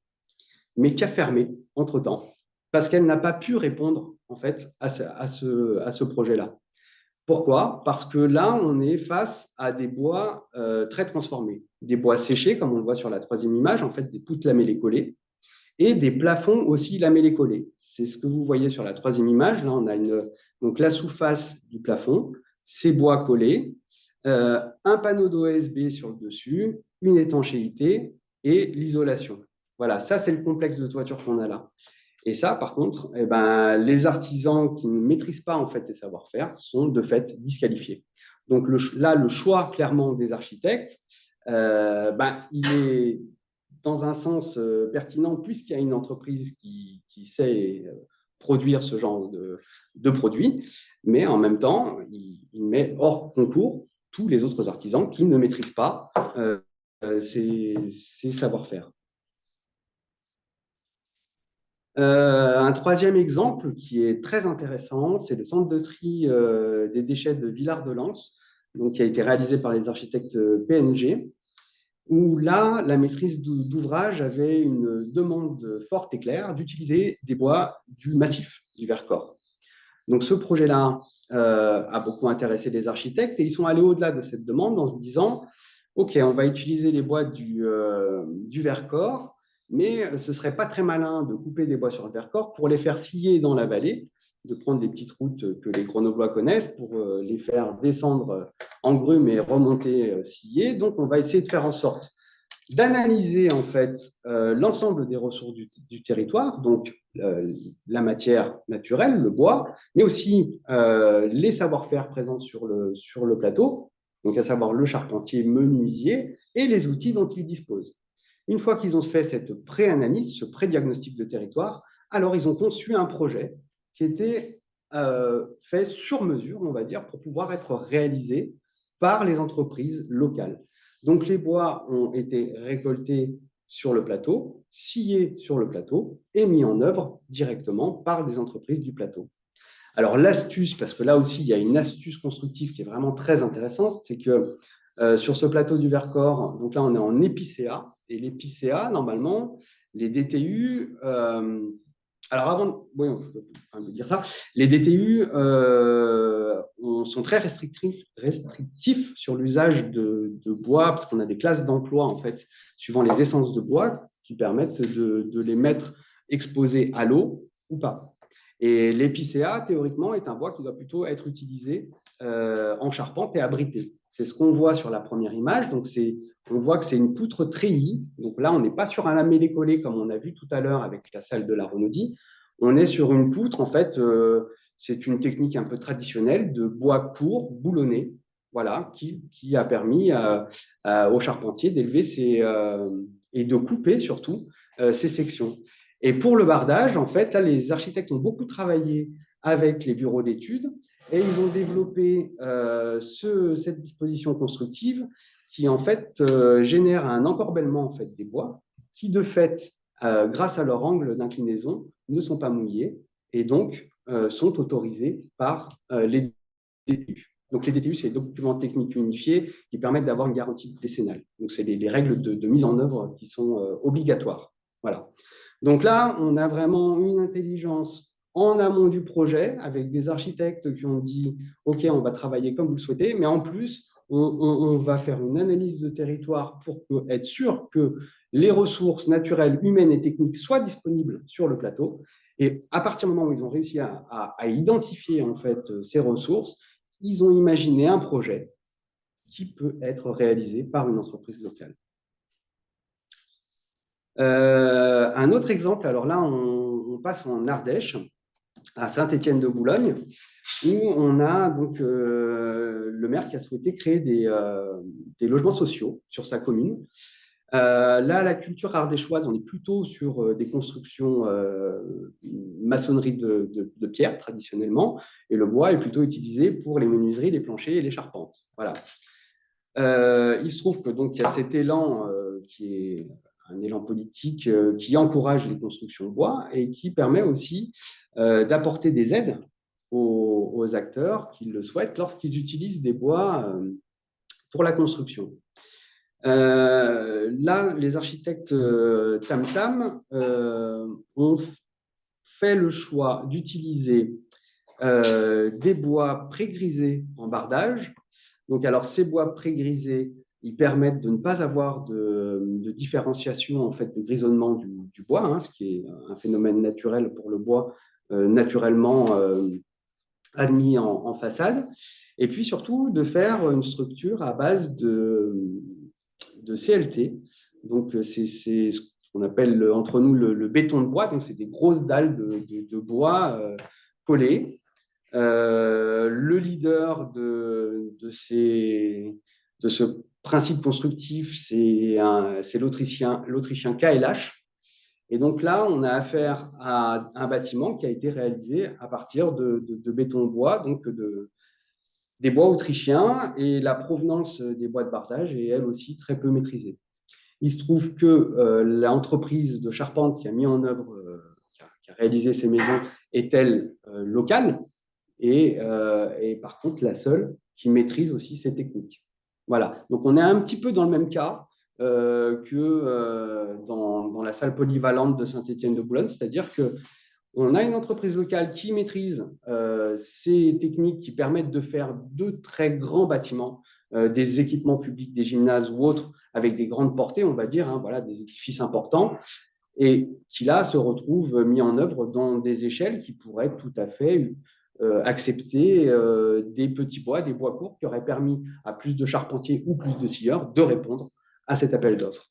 mais qui a fermé entre-temps, parce qu'elle n'a pas pu répondre en fait à ce projet-là. Pourquoi? Parce que là, on est face à des bois très transformés. Des bois séchés, comme on le voit sur la troisième image, en fait, des poutres lamellées collées, et des plafonds aussi lamellés collés. C'est ce que vous voyez sur la troisième image. Là, on a donc la sous-face du plafond, ces bois collés, un panneau d'OSB sur le dessus, une étanchéité et l'isolation. Voilà, ça, c'est le complexe de toiture qu'on a là. Et ça, par contre, eh ben, les artisans qui ne maîtrisent pas en fait ces savoir-faire sont de fait disqualifiés. Donc là, le choix clairement des architectes, il est dans un sens pertinent puisqu'il y a une entreprise qui sait produire ce genre de produits, mais en même temps, il met hors concours tous les autres artisans qui ne maîtrisent pas ces savoir-faire. Un troisième exemple qui est très intéressant, c'est le centre de tri des déchets de Villard-de-Lans, donc qui a été réalisé par les architectes PNG, où là, la maîtrise d'ouvrage avait une demande forte et claire d'utiliser des bois du massif du Vercors. Donc ce projet-là a beaucoup intéressé les architectes et ils sont allés au-delà de cette demande en se disant, OK, on va utiliser les bois du Vercors, mais ce ne serait pas très malin de couper des bois sur le Vercors pour les faire scier dans la vallée, de prendre des petites routes que les Grenoblois connaissent pour les faire descendre en grume et remonter scier. Donc, on va essayer de faire en sorte d'analyser en fait l'ensemble des ressources du territoire, donc la matière naturelle, le bois, mais aussi les savoir-faire présents sur le plateau, donc à savoir le charpentier, menuisier et les outils dont ils disposent. Une fois qu'ils ont fait cette pré-analyse, ce pré-diagnostic de territoire, alors ils ont conçu un projet qui était fait sur mesure, on va dire, pour pouvoir être réalisé par les entreprises locales. Donc les bois ont été récoltés sur le plateau, sciés sur le plateau et mis en œuvre directement par des entreprises du plateau. Alors l'astuce, parce que là aussi il y a une astuce constructive qui est vraiment très intéressante, c'est que sur ce plateau du Vercors, donc là on est en épicéa, et l'épicéa, normalement, les DTU, alors avant, oui, on peut dire ça, les DTU sont très restrictifs sur l'usage de bois, parce qu'on a des classes d'emploi, en fait, suivant les essences de bois, qui permettent de les mettre exposés à l'eau ou pas. Et l'épicéa, théoriquement, est un bois qui doit plutôt être utilisé en charpente et abrité. C'est ce qu'on voit sur la première image. Donc, on voit que c'est une poutre treillie. Donc là, on n'est pas sur un lamellé collé comme on a vu tout à l'heure avec la salle de la Renaudie. On est sur une poutre, en fait, c'est une technique un peu traditionnelle de bois court, boulonné, voilà, qui a permis aux charpentiers d'élever et de couper surtout ces sections. Et pour le bardage, en fait, là, les architectes ont beaucoup travaillé avec les bureaux d'études et ils ont développé cette disposition constructive qui, en fait, génère un encorbellement en fait, des bois qui, de fait, grâce à leur angle d'inclinaison, ne sont pas mouillés et donc sont autorisés par les DTU. Donc, les DTU, c'est les documents techniques unifiés qui permettent d'avoir une garantie décennale. Donc, c'est les règles de mise en œuvre qui sont obligatoires. Voilà. Donc là, on a vraiment une intelligence en amont du projet avec des architectes qui ont dit « Ok, on va travailler comme vous le souhaitez », mais en plus, on va faire une analyse de territoire pour être sûr que les ressources naturelles, humaines et techniques soient disponibles sur le plateau. Et à partir du moment où ils ont réussi à identifier en fait ces ressources, ils ont imaginé un projet qui peut être réalisé par une entreprise locale. Un autre exemple, alors là, on passe en Ardèche, à Saint-Étienne-de-Boulogne, où on a donc le maire qui a souhaité créer des logements sociaux sur sa commune. Là, la culture ardéchoise, on est plutôt sur des constructions maçonnerie de pierre traditionnellement, et le bois est plutôt utilisé pour les menuiseries, les planchers et les charpentes. Voilà. Il se trouve que donc il y a cet élan qui est un élan politique qui encourage les constructions de bois et qui permet aussi d'apporter des aides aux acteurs qui le souhaitent lorsqu'ils utilisent des bois pour la construction. Là, les architectes Tam Tam ont fait le choix d'utiliser des bois pré-grisés en bardage. Donc, alors, ces bois pré-grisés, ils permettent de ne pas avoir de différenciation en fait, de grisonnement du bois, hein, ce qui est un phénomène naturel pour le bois, naturellement admis en façade. Et puis surtout, de faire une structure à base de CLT. Donc, c'est ce qu'on appelle entre nous le béton de bois. Donc, c'est des grosses dalles de bois collées. Le leader de ce principe constructif, c'est l'Autrichien KLH. Et donc là, on a affaire à un bâtiment qui a été réalisé à partir de béton de bois, donc des bois autrichiens, et la provenance des bois de bardage est elle aussi très peu maîtrisée. Il se trouve que l'entreprise de charpente qui a mis en œuvre, qui a réalisé ces maisons, est elle locale, et par contre la seule qui maîtrise aussi ces techniques. Voilà, donc on est un petit peu dans le même cas que dans la salle polyvalente de Saint-Étienne-de-Boulogne, c'est-à-dire qu'on a une entreprise locale qui maîtrise ces techniques qui permettent de faire de très grands bâtiments, des équipements publics, des gymnases ou autres, avec des grandes portées, on va dire, hein, voilà, des édifices importants, et qui là se retrouvent mis en œuvre dans des échelles qui pourraient tout à fait accepter des petits bois, des bois courts, qui auraient permis à plus de charpentiers ou plus de scieurs de répondre à cet appel d'offres.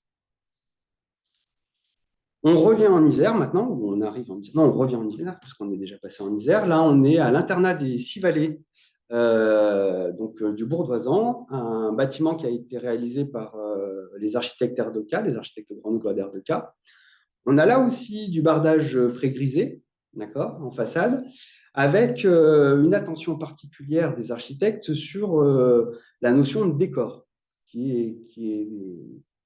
On revient en Isère maintenant, ou on arrive en Isère. Non, on revient en Isère, puisqu'on est déjà passé en Isère. Là, on est à l'internat des Six Vallées, du Bourdoisan, un bâtiment qui a été réalisé par les architectes RDK, les architectes grenoblois d'RDK. On a là aussi du bardage pré-grisé, d'accord, en façade, avec une attention particulière des architectes sur la notion de décor, qui est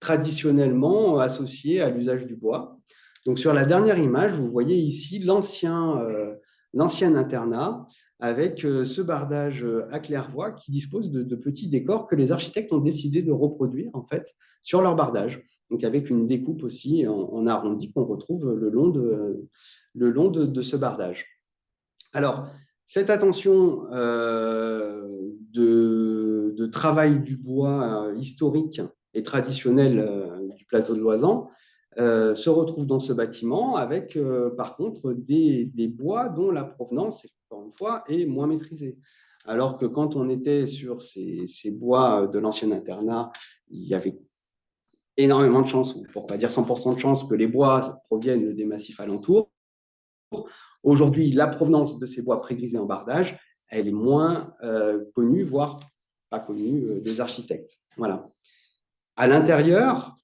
traditionnellement associée à l'usage du bois. Donc, sur la dernière image, vous voyez ici l'ancien internat avec ce bardage à claire-voie qui dispose de petits décors que les architectes ont décidé de reproduire en fait sur leur bardage. Donc, avec une découpe aussi en arrondi qu'on retrouve le long de ce bardage. Alors, cette attention de travail du bois historique et traditionnel du plateau de Loisan se retrouve dans ce bâtiment avec, par contre, des bois dont la provenance, encore une fois, est moins maîtrisée. Alors que quand on était sur ces bois de l'ancien internat, il y avait énormément de chances, ou pour ne pas dire 100% de chances, que les bois proviennent des massifs alentours. Aujourd'hui, la provenance de ces bois pré-grisés en bardage, elle est moins connue, voire pas connue des architectes. Voilà. À l'intérieur,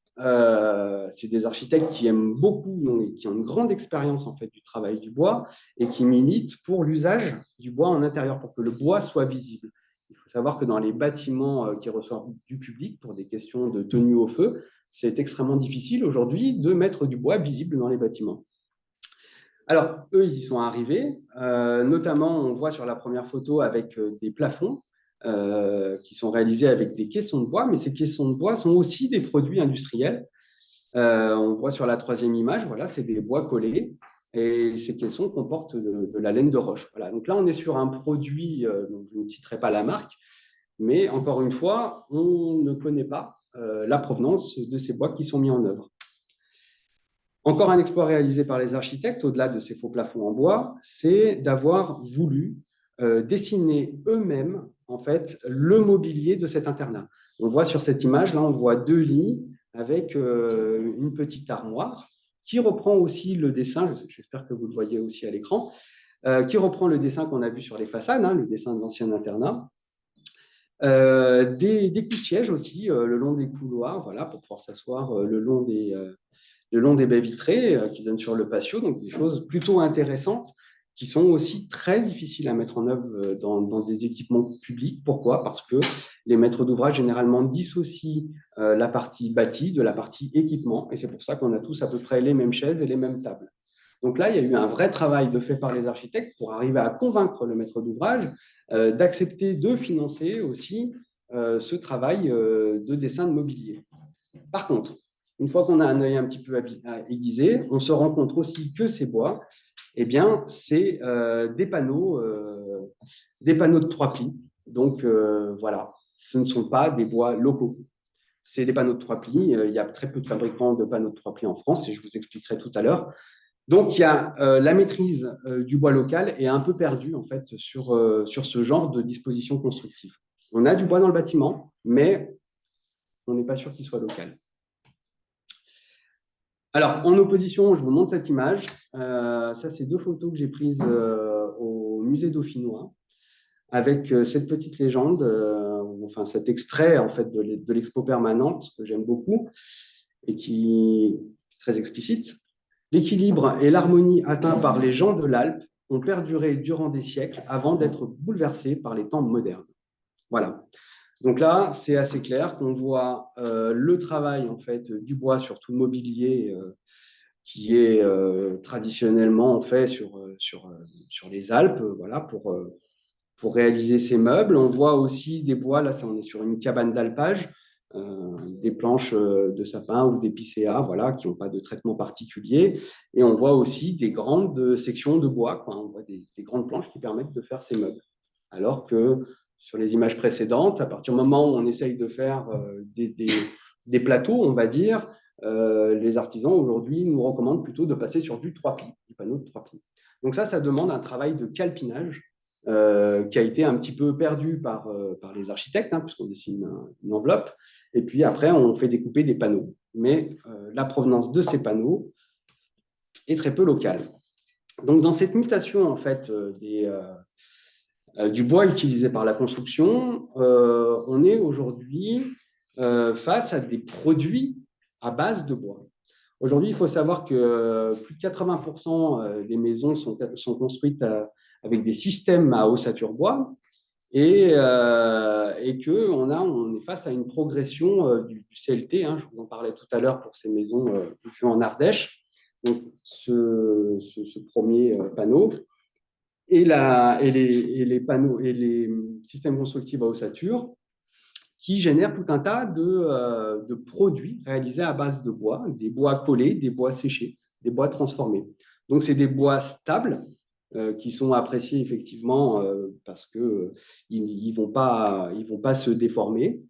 c'est des architectes qui aiment beaucoup, qui ont une grande expérience en fait du travail du bois et qui militent pour l'usage du bois en intérieur, pour que le bois soit visible. Il faut savoir que dans les bâtiments qui reçoivent du public pour des questions de tenue au feu, c'est extrêmement difficile aujourd'hui de mettre du bois visible dans les bâtiments. Alors, eux, ils y sont arrivés. Notamment, on voit sur la première photo avec des plafonds qui sont réalisés avec des caissons de bois, mais ces caissons de bois sont aussi des produits industriels. On voit sur la troisième image, voilà, c'est des bois collés et ces caissons comportent de la laine de roche. Voilà. Donc là, on est sur un produit, donc je ne citerai pas la marque, mais encore une fois, on ne connaît pas la provenance de ces bois qui sont mis en œuvre. Encore un exploit réalisé par les architectes, au-delà de ces faux plafonds en bois, c'est d'avoir voulu dessiner eux-mêmes en fait, le mobilier de cet internat. On voit sur cette image, là, on voit deux lits avec une petite armoire qui reprend aussi le dessin, j'espère que vous le voyez aussi à l'écran, qui reprend le dessin qu'on a vu sur les façades, hein, le dessin de l'ancien internat. Des coups-sièges aussi le long des couloirs, voilà, pour pouvoir s'asseoir le long des baies vitrées qui donnent sur le patio, donc des choses plutôt intéressantes qui sont aussi très difficiles à mettre en œuvre dans des équipements publics. Pourquoi? Parce que les maîtres d'ouvrage généralement dissocient la partie bâtie de la partie équipement, et c'est pour ça qu'on a tous à peu près les mêmes chaises et les mêmes tables. Donc là, il y a eu un vrai travail de fait par les architectes pour arriver à convaincre le maître d'ouvrage d'accepter de financer aussi ce travail de dessin de mobilier. Par contre, une fois qu'on a un œil un petit peu aiguisé, on se rend compte aussi que ces bois, Eh bien, c'est des panneaux de 3 plis. Donc, voilà, ce ne sont pas des bois locaux. C'est des panneaux de 3 plis. Il y a très peu de fabricants de panneaux de 3 plis en France, et je vous expliquerai tout à l'heure. Donc, il y a la maîtrise du bois local est un peu perdue en fait sur ce genre de dispositions constructives. On a du bois dans le bâtiment, mais on n'est pas sûr qu'il soit local. Alors, en opposition, je vous montre cette image. Ça, c'est 2 photos que j'ai prises au musée dauphinois avec cette petite légende, enfin cet extrait en fait de l'expo permanente que j'aime beaucoup et qui est très explicite. L'équilibre et l'harmonie atteints par les gens de l'Alpe ont perduré durant des siècles avant d'être bouleversés par les temps modernes. Voilà. Donc là, c'est assez clair qu'on voit le travail en fait du bois sur tout le mobilier qui est traditionnellement fait sur les Alpes, voilà, pour réaliser ces meubles. On voit aussi des bois, là, on est sur une cabane d'alpage, des planches de sapin ou d'épicéa, voilà, qui n'ont pas de traitement particulier. Et on voit aussi des grandes sections de bois, quoi. On voit des grandes planches qui permettent de faire ces meubles. Alors que sur les images précédentes, à partir du moment où on essaye de faire des plateaux, on va dire, les artisans aujourd'hui nous recommandent plutôt de passer sur du 3 plis, du panneau de 3 plis. Donc ça demande un travail de calpinage qui a été un petit peu perdu par les architectes, puisqu'on dessine une enveloppe, et puis après on fait découper des panneaux. Mais la provenance de ces panneaux est très peu locale. Donc dans cette mutation en fait du bois utilisé par la construction, on est aujourd'hui face à des produits à base de bois. Aujourd'hui, il faut savoir que plus de 80% des maisons sont construites avec des systèmes à ossature bois et qu'on est face à une progression du CLT. Je vous en parlais tout à l'heure pour ces maisons en Ardèche. Donc, ce premier panneau et les panneaux et les systèmes constructifs à ossature qui génèrent tout un tas de produits réalisés à base de bois, des bois collés, des bois séchés, des bois transformés. Donc, c'est des bois stables qui sont appréciés effectivement parce qu'ils ne vont pas se déformer,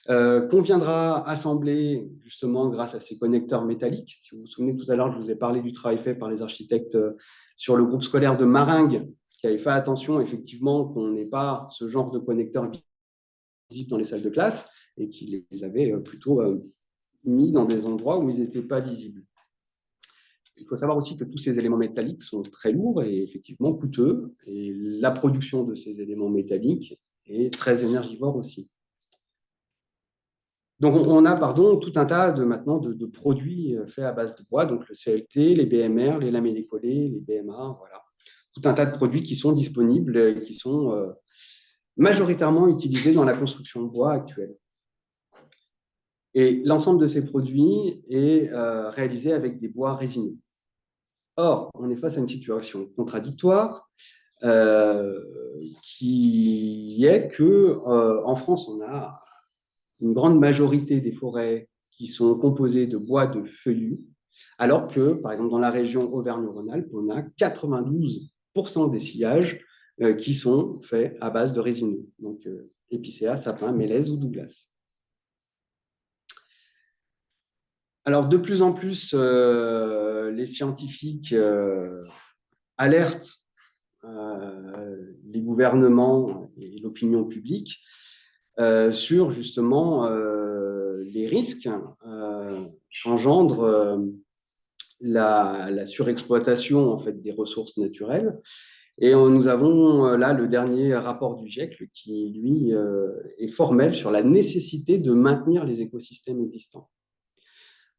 qu'on viendra assembler justement grâce à ces connecteurs métalliques. Si vous vous souvenez, tout à l'heure, je vous ai parlé du travail fait par les architectes sur le groupe scolaire de Maringues, qui avait fait attention effectivement qu'on n'ait pas ce genre de connecteurs visibles dans les salles de classe et qui les avait plutôt mis dans des endroits où ils n'étaient pas visibles. Il faut savoir aussi que tous ces éléments métalliques sont très lourds et effectivement coûteux, et la production de ces éléments métalliques est très énergivore aussi. Donc, on a tout un tas maintenant de produits faits à base de bois, donc le CLT, les BMR, les lamellés collés, les BMA, voilà. Tout un tas de produits qui sont disponibles et qui sont majoritairement utilisés dans la construction de bois actuelle. Et l'ensemble de ces produits est réalisé avec des bois résineux. Or, on est face à une situation contradictoire qui est qu'en France, on a une grande majorité des forêts qui sont composées de bois de feuillus, alors que, par exemple, dans la région Auvergne-Rhône-Alpes, on a 92% des sillages qui sont faits à base de résineux, donc épicéa, sapin, mélèze ou douglas. Alors, de plus en plus, les scientifiques alertent les gouvernements et l'opinion publique sur justement les risques qu'engendre la surexploitation en fait, des ressources naturelles. Et nous avons là le dernier rapport du GIEC qui, lui, est formel sur la nécessité de maintenir les écosystèmes existants.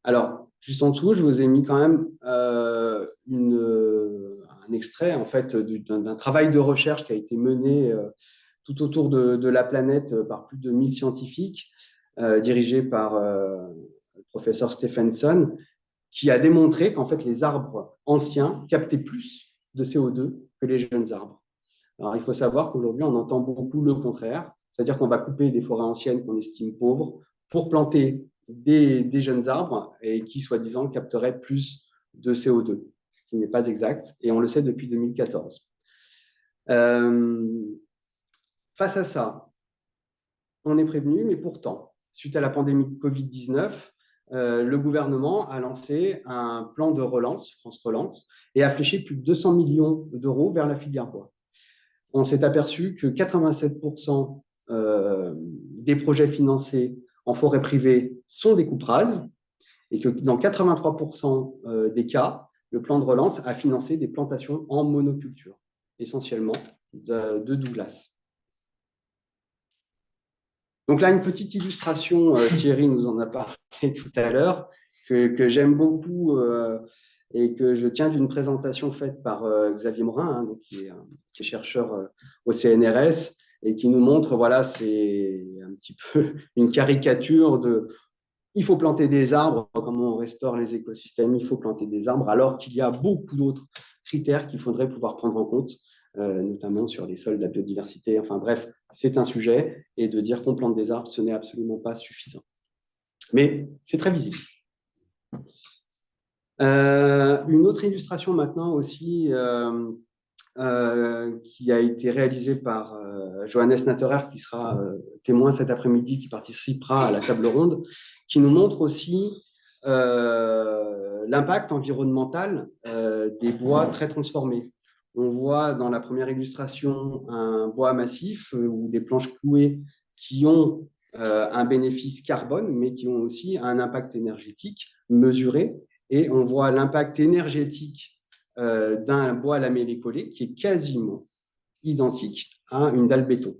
Alors, juste en dessous, je vous ai mis quand même un extrait en fait, d'un travail de recherche qui a été mené tout autour de la planète par plus de 1000 scientifiques, dirigés par le professeur Stephenson, qui a démontré qu'en fait, les arbres anciens captaient plus de CO2 que les jeunes arbres. Alors, il faut savoir qu'aujourd'hui, on entend beaucoup le contraire, c'est-à-dire qu'on va couper des forêts anciennes qu'on estime pauvres pour planter des jeunes arbres et qui, soi-disant, capteraient plus de CO2. qui n'est pas exact, et on le sait depuis 2014. Face à ça, on est prévenu, mais pourtant, suite à la pandémie de Covid-19, le gouvernement a lancé un plan de relance, France Relance, et a fléché plus de 200 millions d'euros vers la filière bois. On s'est aperçu que 87% des projets financés en forêt privée sont des coupes rases, et que dans 83% des cas, le plan de relance a financé des plantations en monoculture, essentiellement de Douglas. Donc là, une petite illustration, Thierry nous en a parlé tout à l'heure, que j'aime beaucoup et que je tiens d'une présentation faite par Xavier Morin, hein, donc, qui est chercheur au CNRS, et qui nous montre, voilà, c'est un petit peu une caricature de il faut planter des arbres, comment on restaure les écosystèmes, il faut planter des arbres, alors qu'il y a beaucoup d'autres critères qu'il faudrait pouvoir prendre en compte, notamment sur les sols, la biodiversité. Enfin bref, c'est un sujet, et de dire qu'on plante des arbres, ce n'est absolument pas suffisant. Mais c'est très visible. Une autre illustration maintenant aussi qui a été réalisée par Johannes Natterer, qui sera témoin cet après-midi, qui participera à la table ronde, qui nous montre aussi l'impact environnemental des bois très transformés. On voit dans la première illustration un bois massif ou des planches clouées qui ont un bénéfice carbone, mais qui ont aussi un impact énergétique mesuré. Et on voit l'impact énergétique d'un bois lamellé collé qui est quasiment identique à une dalle béton.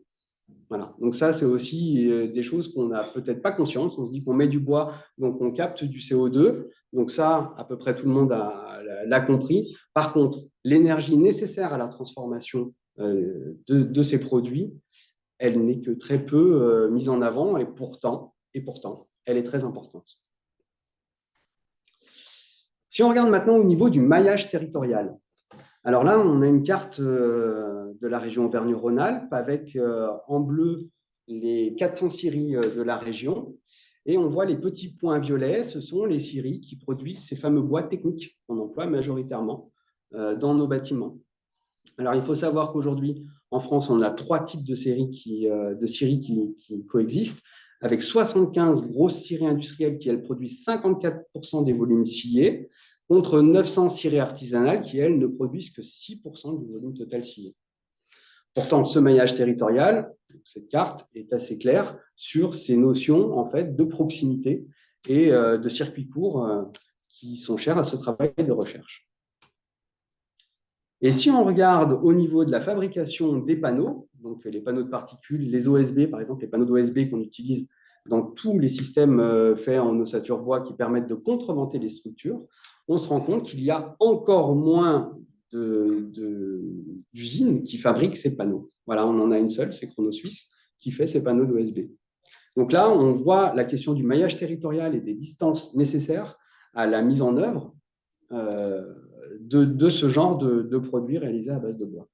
Voilà. Donc ça, c'est aussi des choses qu'on n'a peut-être pas conscience. On se dit qu'on met du bois, donc on capte du CO2. Donc ça, à peu près tout le monde l'a compris. Par contre, l'énergie nécessaire à la transformation de ces produits, elle n'est que très peu mise en avant, et pourtant, elle est très importante. Si on regarde maintenant au niveau du maillage territorial, alors là, on a une carte de la région Auvergne-Rhône-Alpes avec en bleu les 400 scieries de la région, et on voit les petits points violets, ce sont les scieries qui produisent ces fameux bois techniques qu'on emploie majoritairement dans nos bâtiments. Alors, il faut savoir qu'aujourd'hui, en France, on a 3 types de scieries qui coexistent, avec 75 grosses scieries industrielles qui, elles, produisent 54% des volumes sciés, contre 900 scieries artisanales qui, elles, ne produisent que 6% du volume total scié. Pourtant, ce maillage territorial, cette carte, est assez claire sur ces notions en fait, de proximité et de circuits courts qui sont chers à ce travail de recherche. Et si on regarde au niveau de la fabrication des panneaux, donc les panneaux de particules, les OSB, par exemple, les panneaux d'OSB qu'on utilise dans tous les systèmes faits en ossature bois qui permettent de contreventer les structures, on se rend compte qu'il y a encore moins d'usines qui fabriquent ces panneaux. Voilà, on en a une seule, c'est Chrono Suisse, qui fait ces panneaux d'OSB. Donc là, on voit la question du maillage territorial et des distances nécessaires à la mise en œuvre de ce genre de produits réalisés à base de bois.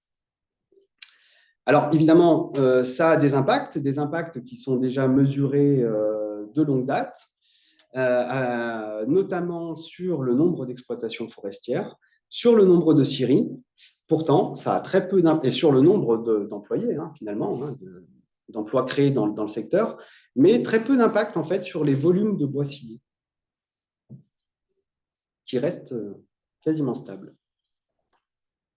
Alors, évidemment, ça a des impacts qui sont déjà mesurés de longue date, notamment sur le nombre d'exploitations forestières, sur le nombre de scieries. Pourtant, ça a très peu d'impact, et sur le nombre d'employés, finalement, d'emplois créés dans le secteur, mais très peu d'impact, en fait, sur les volumes de bois scié, qui restent quasiment stables.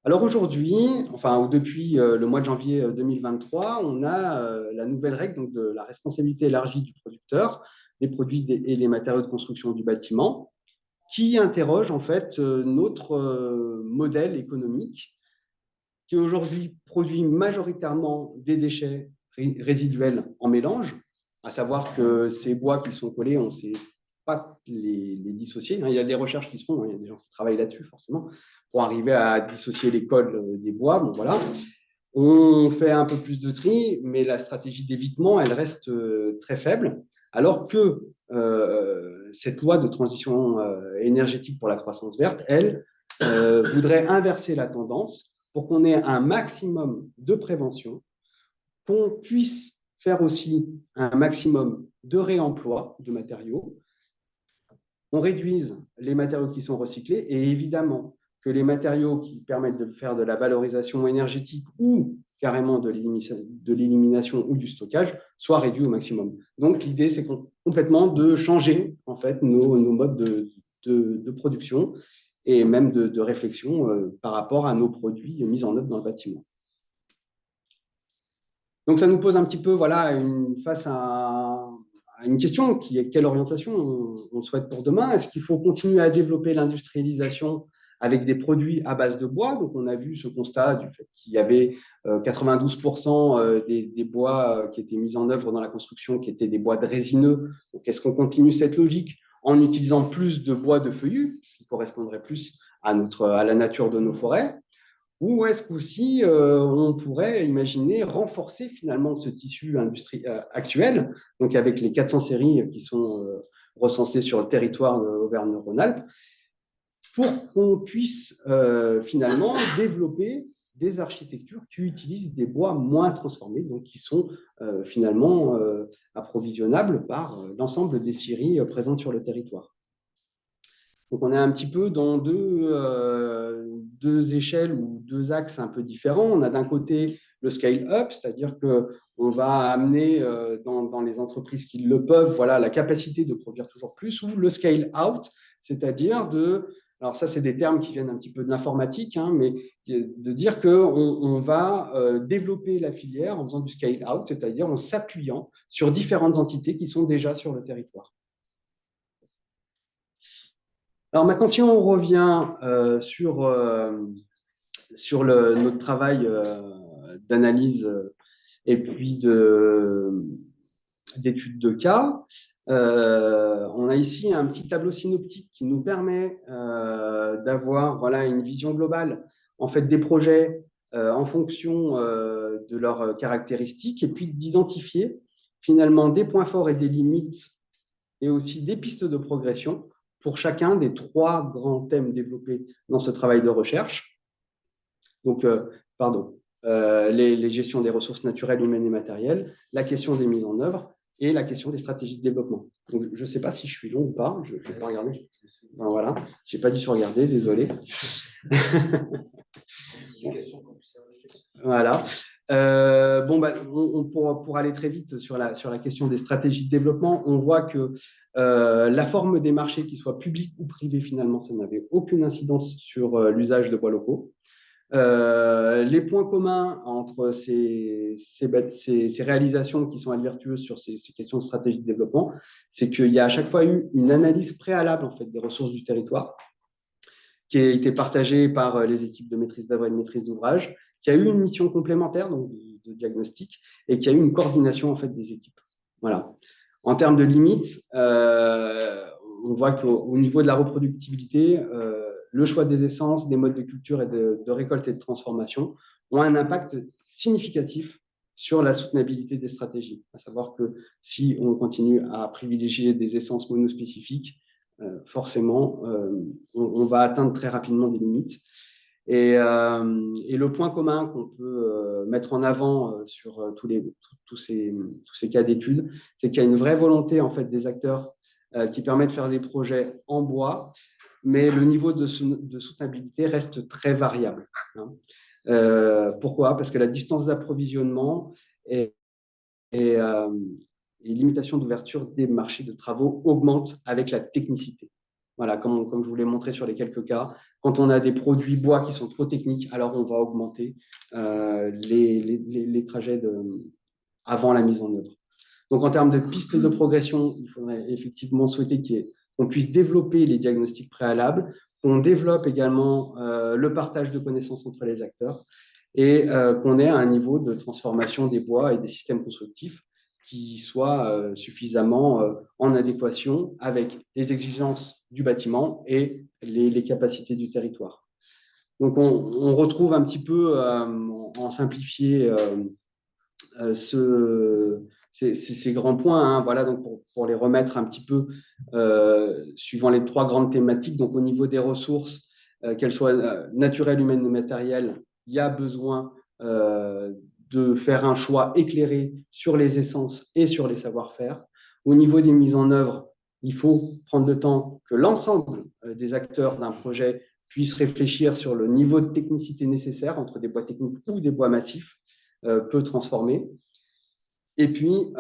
Alors aujourd'hui, enfin depuis le mois de janvier 2023, on a la nouvelle règle donc, de la responsabilité élargie du producteur des produits et les matériaux de construction du bâtiment, qui interroge en fait notre modèle économique, qui aujourd'hui produit majoritairement des déchets résiduels en mélange, à savoir que ces bois qui sont collés, on ne sait pas les dissocier. Il y a des recherches qui se font, il y a des gens qui travaillent là-dessus forcément, pour arriver à dissocier les cols des bois. Bon, voilà. On fait un peu plus de tri, mais la stratégie d'évitement, elle reste très faible, alors que cette loi de transition énergétique pour la croissance verte, elle, voudrait inverser la tendance pour qu'on ait un maximum de prévention, qu'on puisse faire aussi un maximum de réemploi de matériaux, on réduise les matériaux qui sont recyclés et évidemment que les matériaux qui permettent de faire de la valorisation énergétique ou carrément de l'élimination ou du stockage soient réduits au maximum. Donc, l'idée, c'est complètement de changer en fait, nos modes de production et même de réflexion par rapport à nos produits mis en œuvre dans le bâtiment. Donc, ça nous pose un petit peu face à une question qui est quelle orientation on souhaite pour demain. Est-ce qu'il faut continuer à développer l'industrialisation avec des produits à base de bois? Donc, on a vu ce constat du fait qu'il y avait 92% des bois qui étaient mis en œuvre dans la construction qui étaient des bois de résineux. Donc, est-ce qu'on continue cette logique en utilisant plus de bois de feuillus, ce qui correspondrait plus à la nature de nos forêts? Ou est-ce qu'aussi on pourrait imaginer renforcer finalement ce tissu industriel actuel, donc avec les 400 séries qui sont recensées sur le territoire d'Auvergne-Rhône-Alpes, pour qu'on puisse finalement développer des architectures qui utilisent des bois moins transformés, donc qui sont finalement approvisionnables par l'ensemble des scieries présentes sur le territoire. Donc, on est un petit peu dans deux échelles ou deux axes un peu différents. On a d'un côté le scale-up, c'est-à-dire qu'on va amener dans les entreprises qui le peuvent, la capacité de produire toujours plus, ou le scale-out, c'est-à-dire alors ça, c'est des termes qui viennent un petit peu de l'informatique, mais de dire qu'on va développer la filière en faisant du scale-out, c'est-à-dire en s'appuyant sur différentes entités qui sont déjà sur le territoire. Alors maintenant, si on revient sur notre travail d'analyse et puis d'études de cas, on a ici un petit tableau synoptique qui nous permet d'avoir une vision globale en fait, des projets en fonction de leurs caractéristiques et puis d'identifier finalement des points forts et des limites et aussi des pistes de progression pour chacun des 3 grands thèmes développés dans ce travail de recherche. Donc, les gestions des ressources naturelles, humaines et matérielles, la question des mises en œuvre et la question des stratégies de développement. Donc, je ne sais pas si je suis long ou pas, je ne vais pas regarder. Ben, voilà, je n'ai pas dû se regarder, désolé. Voilà. Pour aller très vite sur la question des stratégies de développement, on voit que la forme des marchés, qu'ils soient publics ou privés, finalement, ça n'avait aucune incidence sur l'usage de bois locaux. Les points communs entre ces réalisations qui sont vertueuses sur ces questions de stratégie de développement, c'est qu'il y a à chaque fois eu une analyse préalable en fait, des ressources du territoire qui a été partagée par les équipes de maîtrise d'œuvre et de maîtrise d'ouvrage, qui a eu une mission complémentaire donc de diagnostic et qui a eu une coordination en fait, des équipes. Voilà. En termes de limites, on voit qu'au niveau de la reproductibilité, le choix des essences, des modes de culture et de récolte et de transformation ont un impact significatif sur la soutenabilité des stratégies. À savoir que si on continue à privilégier des essences monospécifiques, forcément, on va atteindre très rapidement des limites. Et le point commun qu'on peut mettre en avant sur tous ces cas d'études, c'est qu'il y a une vraie volonté en fait, des acteurs qui permet de faire des projets en bois, mais le niveau de soutenabilité reste très variable. Pourquoi? Parce que la distance d'approvisionnement et limitation d'ouverture des marchés de travaux augmentent avec la technicité. Voilà, comme je vous l'ai montré sur les quelques cas, quand on a des produits bois qui sont trop techniques, alors on va augmenter les trajets avant la mise en œuvre. Donc, en termes de pistes de progression, il faudrait effectivement souhaiter qu'on puisse développer les diagnostics préalables, qu'on développe également le partage de connaissances entre les acteurs et qu'on ait un niveau de transformation des bois et des systèmes constructifs qui soit suffisamment en adéquation avec les exigences du bâtiment et les capacités du territoire. Donc, on retrouve un petit peu, en simplifié, ces grands points, voilà, donc pour les remettre un petit peu suivant les 3 grandes thématiques. Donc, au niveau des ressources, qu'elles soient naturelles, humaines et matérielles, il y a besoin de faire un choix éclairé sur les essences et sur les savoir-faire. Au niveau des mises en œuvre, il faut prendre le temps que l'ensemble des acteurs d'un projet puisse réfléchir sur le niveau de technicité nécessaire entre des bois techniques ou des bois massifs peu transformés. Et puis,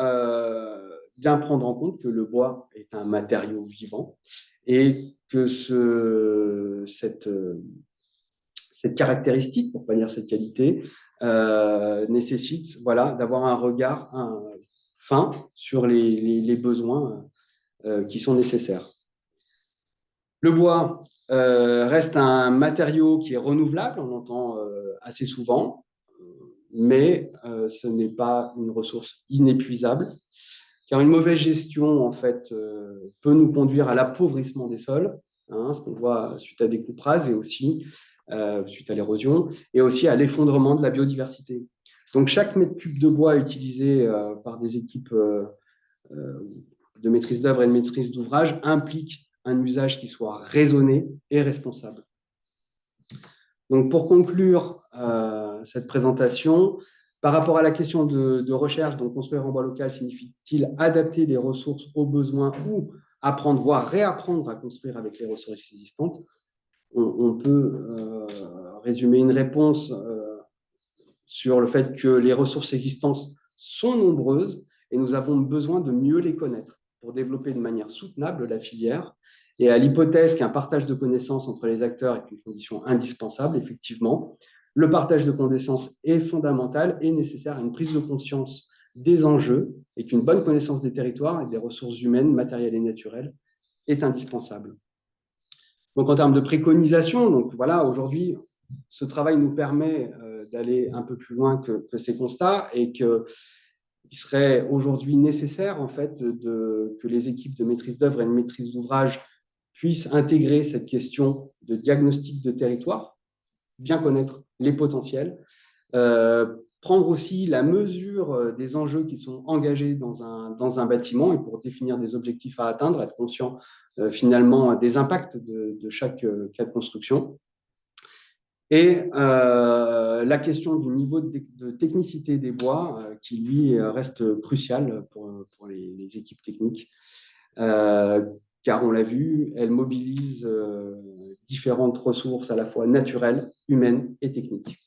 bien prendre en compte que le bois est un matériau vivant et que cette caractéristique, pour ne pas dire cette qualité, nécessite d'avoir un regard fin sur les besoins qui sont nécessaires. Le bois reste un matériau qui est renouvelable, on l'entend assez souvent, mais ce n'est pas une ressource inépuisable, car une mauvaise gestion en fait, peut nous conduire à l'appauvrissement des sols, ce qu'on voit suite à des coupes rases et aussi suite à l'érosion, et aussi à l'effondrement de la biodiversité. Donc chaque mètre cube de bois utilisé par des équipes de maîtrise d'œuvre et de maîtrise d'ouvrage implique un usage qui soit raisonné et responsable. Donc pour conclure cette présentation, par rapport à la question de recherche, donc construire en bois local signifie-t-il adapter les ressources aux besoins ou apprendre, voire réapprendre à construire avec les ressources existantes? On peut résumer une réponse sur le fait que les ressources existantes sont nombreuses et nous avons besoin de mieux les connaître pour développer de manière soutenable la filière. Et à l'hypothèse qu'un partage de connaissances entre les acteurs est une condition indispensable, effectivement, le partage de connaissances est fondamental et nécessaire à une prise de conscience des enjeux et qu'une bonne connaissance des territoires et des ressources humaines, matérielles et naturelles est indispensable. Donc, en termes de préconisation, donc voilà, aujourd'hui, ce travail nous permet d'aller un peu plus loin que ces constats et qu'il serait aujourd'hui nécessaire en fait, que les équipes de maîtrise d'œuvre et de maîtrise d'ouvrage puissent intégrer cette question de diagnostic de territoire, bien connaître les potentiels, prendre aussi la mesure des enjeux qui sont engagés dans un bâtiment et pour définir des objectifs à atteindre, être conscient finalement des impacts de chaque cas de construction. Et la question du niveau de technicité des bois, qui lui reste crucial pour les équipes techniques, car on l'a vu, elles mobilisent différentes ressources à la fois naturelles, humaines et techniques.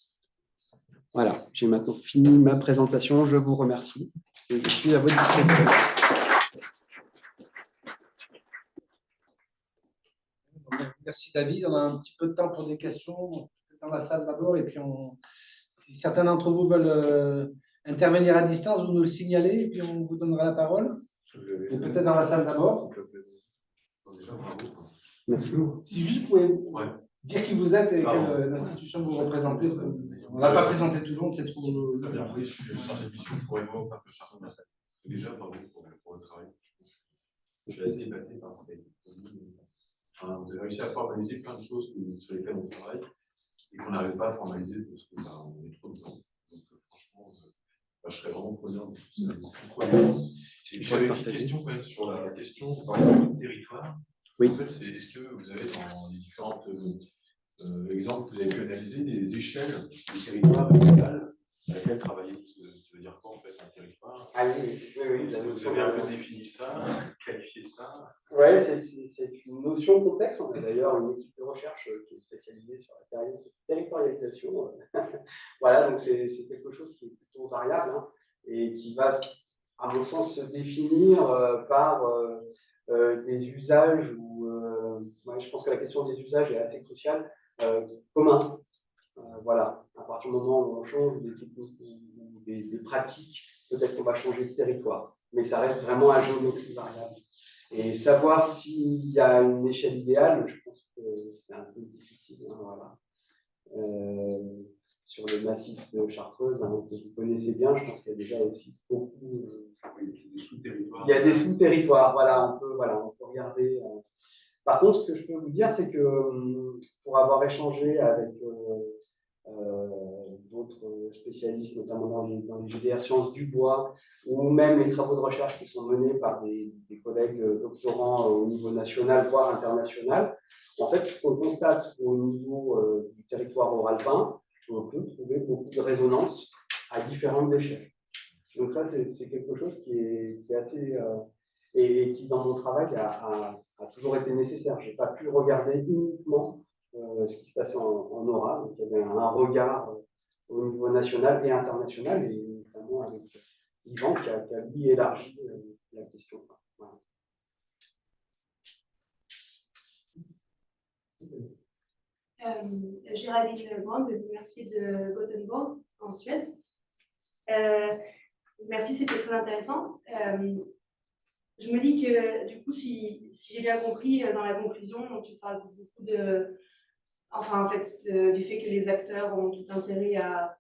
Voilà, j'ai maintenant fini ma présentation, je vous remercie et je suis à votre disposition. Merci David, on a un petit peu de temps pour des questions dans la salle d'abord et puis si certains d'entre vous veulent intervenir à distance, vous nous le signalez et puis on vous donnera la parole. Et peut-être dans la salle d'abord. Merci. Si juste vous pouvez dire qui vous êtes et quelle institution vous représentez. On ne l'a pas présenté tout le long, c'est trop. Très bien, oui, je suis chargé de mission pour Evo, pas que chargé de fait. Déjà, pardon pour le travail. Je suis assez épaté par ce qui a été produit. Vous avez réussi à formaliser plein de choses sur lesquelles on travaille et qu'on n'arrive pas à formaliser parce qu'on est trop dedans. Donc, franchement, je serais vraiment preneur de tout ça. Et puis, j'avais une petite question quand même sur la question du territoire. Oui. En fait, c'est est-ce que vous avez dans les différentes exemples que vous avez pu analyser des échelles de territoire régional à laquelle travailler? Ça veut dire quoi en fait un territoire? Ah oui. Vous avez un peu défini ça, qualifié ça? Oui, c'est une notion complexe. On a d'ailleurs une équipe de recherche qui est spécialisée sur la territorialisation. Voilà, donc c'est quelque chose qui est plutôt variable et qui va, à mon sens, se définir par des usages où je pense que la question des usages est assez cruciale, communs. Voilà, à partir du moment où on change des techniques ou des pratiques, peut-être qu'on va changer de territoire, mais ça reste vraiment à géométrie variable. Et savoir s'il y a une échelle idéale, je pense que c'est un peu difficile. Voilà. Sur le massif de Chartreuse, que vous connaissez bien, je pense qu'il y a déjà aussi beaucoup. Des sous-territoires. Il y a des sous-territoires, voilà, on peut regarder. Par contre, ce que je peux vous dire, c'est que pour avoir échangé avec d'autres spécialistes, notamment dans les GDR Sciences du Bois, ou même les travaux de recherche qui sont menés par des collègues doctorants au niveau national, voire international, en fait, ce qu'on constate au niveau du territoire oralpin, on peut trouver beaucoup de résonance à différentes échelles. Donc ça, c'est quelque chose qui est assez... et qui, dans mon travail, a toujours été nécessaire. Je n'ai pas pu regarder uniquement ce qui se passait en aura. Donc, il y avait un regard au niveau national et international, et notamment avec Yvan qui a lui élargi la question. Voilà. Géraldine Brand de l'Université de Gothenburg en Suède. Merci, c'était très intéressant. Je me dis que du coup, si j'ai bien compris dans la conclusion, tu parles beaucoup de, enfin en fait, du fait que les acteurs ont tout intérêt à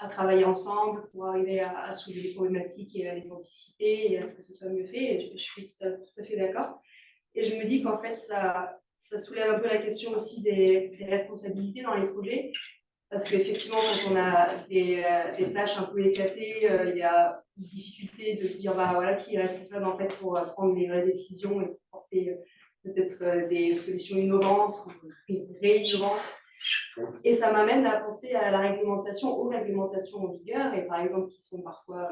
travailler ensemble pour arriver à soulever les problématiques et à les anticiper et à ce que ce soit mieux fait. Et je suis tout à fait d'accord. Et je me dis qu'en fait, ça soulève un peu la question aussi des responsabilités dans les projets. Parce qu'effectivement, quand on a des tâches un peu éclatées, il y a une difficulté de se dire bah, voilà, qui est responsable en fait, pour prendre les vraies décisions et pour porter peut-être des solutions innovantes ou réinnovantes. Et ça m'amène à penser à la réglementation, aux réglementations en vigueur, et par exemple qui sont parfois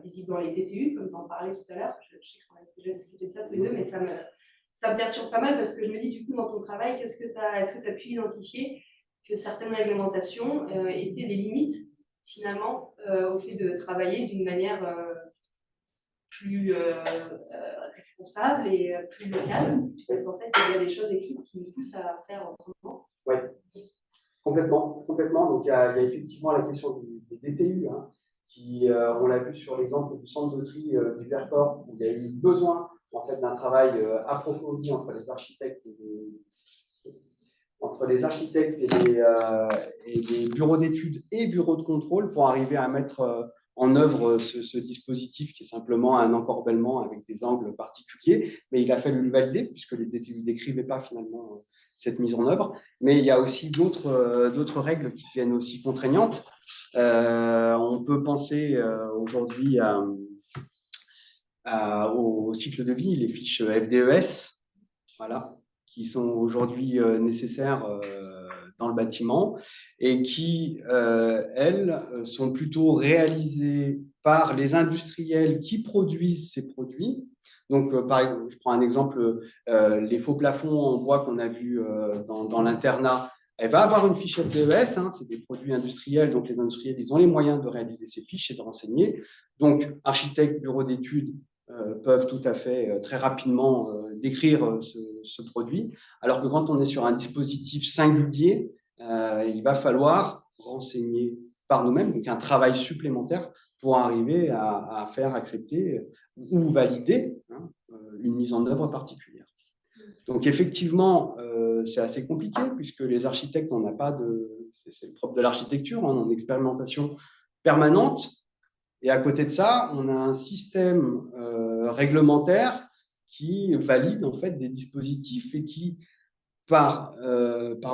visibles dans les DTU, comme tu en parlais tout à l'heure. Je sais qu'on a déjà discuté ça tous les deux, mais ça me perturbe pas mal parce que je me dis du coup dans ton travail, est-ce que tu as pu identifier que certaines réglementations étaient des limites finalement au fait de travailler d'une manière plus responsable et plus locale, parce qu'en fait il y a des choses écrites qui nous poussent à faire autrement. Oui, complètement. Donc il y a effectivement la question des DTU, hein, qui, on l'a vu sur l'exemple du centre de tri du Vercors, où il y a eu besoin en fait, d'un travail approfondi entre les architectes et les bureaux d'études et bureaux de contrôle pour arriver à mettre en œuvre ce dispositif qui est simplement un encorbellement avec des angles particuliers. Mais il a fallu le valider puisque les DTU ne décrivaient pas finalement cette mise en œuvre. Mais il y a aussi d'autres règles qui viennent aussi contraignantes. On peut penser aujourd'hui au cycle de vie, les fiches FDES, voilà, qui sont aujourd'hui nécessaires dans le bâtiment et qui, elles, sont plutôt réalisées par les industriels qui produisent ces produits. Donc, par exemple, je prends un exemple, les faux plafonds en bois qu'on a vus dans l'internat, elle va avoir une fiche FDES, hein, c'est des produits industriels, donc les industriels, ils ont les moyens de réaliser ces fiches et de renseigner. Donc, architectes, bureaux d'études, peuvent tout à fait très rapidement décrire ce produit, alors que quand on est sur un dispositif singulier, il va falloir renseigner par nous-mêmes, donc un travail supplémentaire pour arriver à faire accepter ou valider une mise en œuvre particulière. Donc effectivement, c'est assez compliqué puisque les architectes, on n'a pas de, c'est le propre de l'architecture, on est en expérimentation permanente. Et à côté de ça, on a un système réglementaire qui valide en fait des dispositifs et qui, par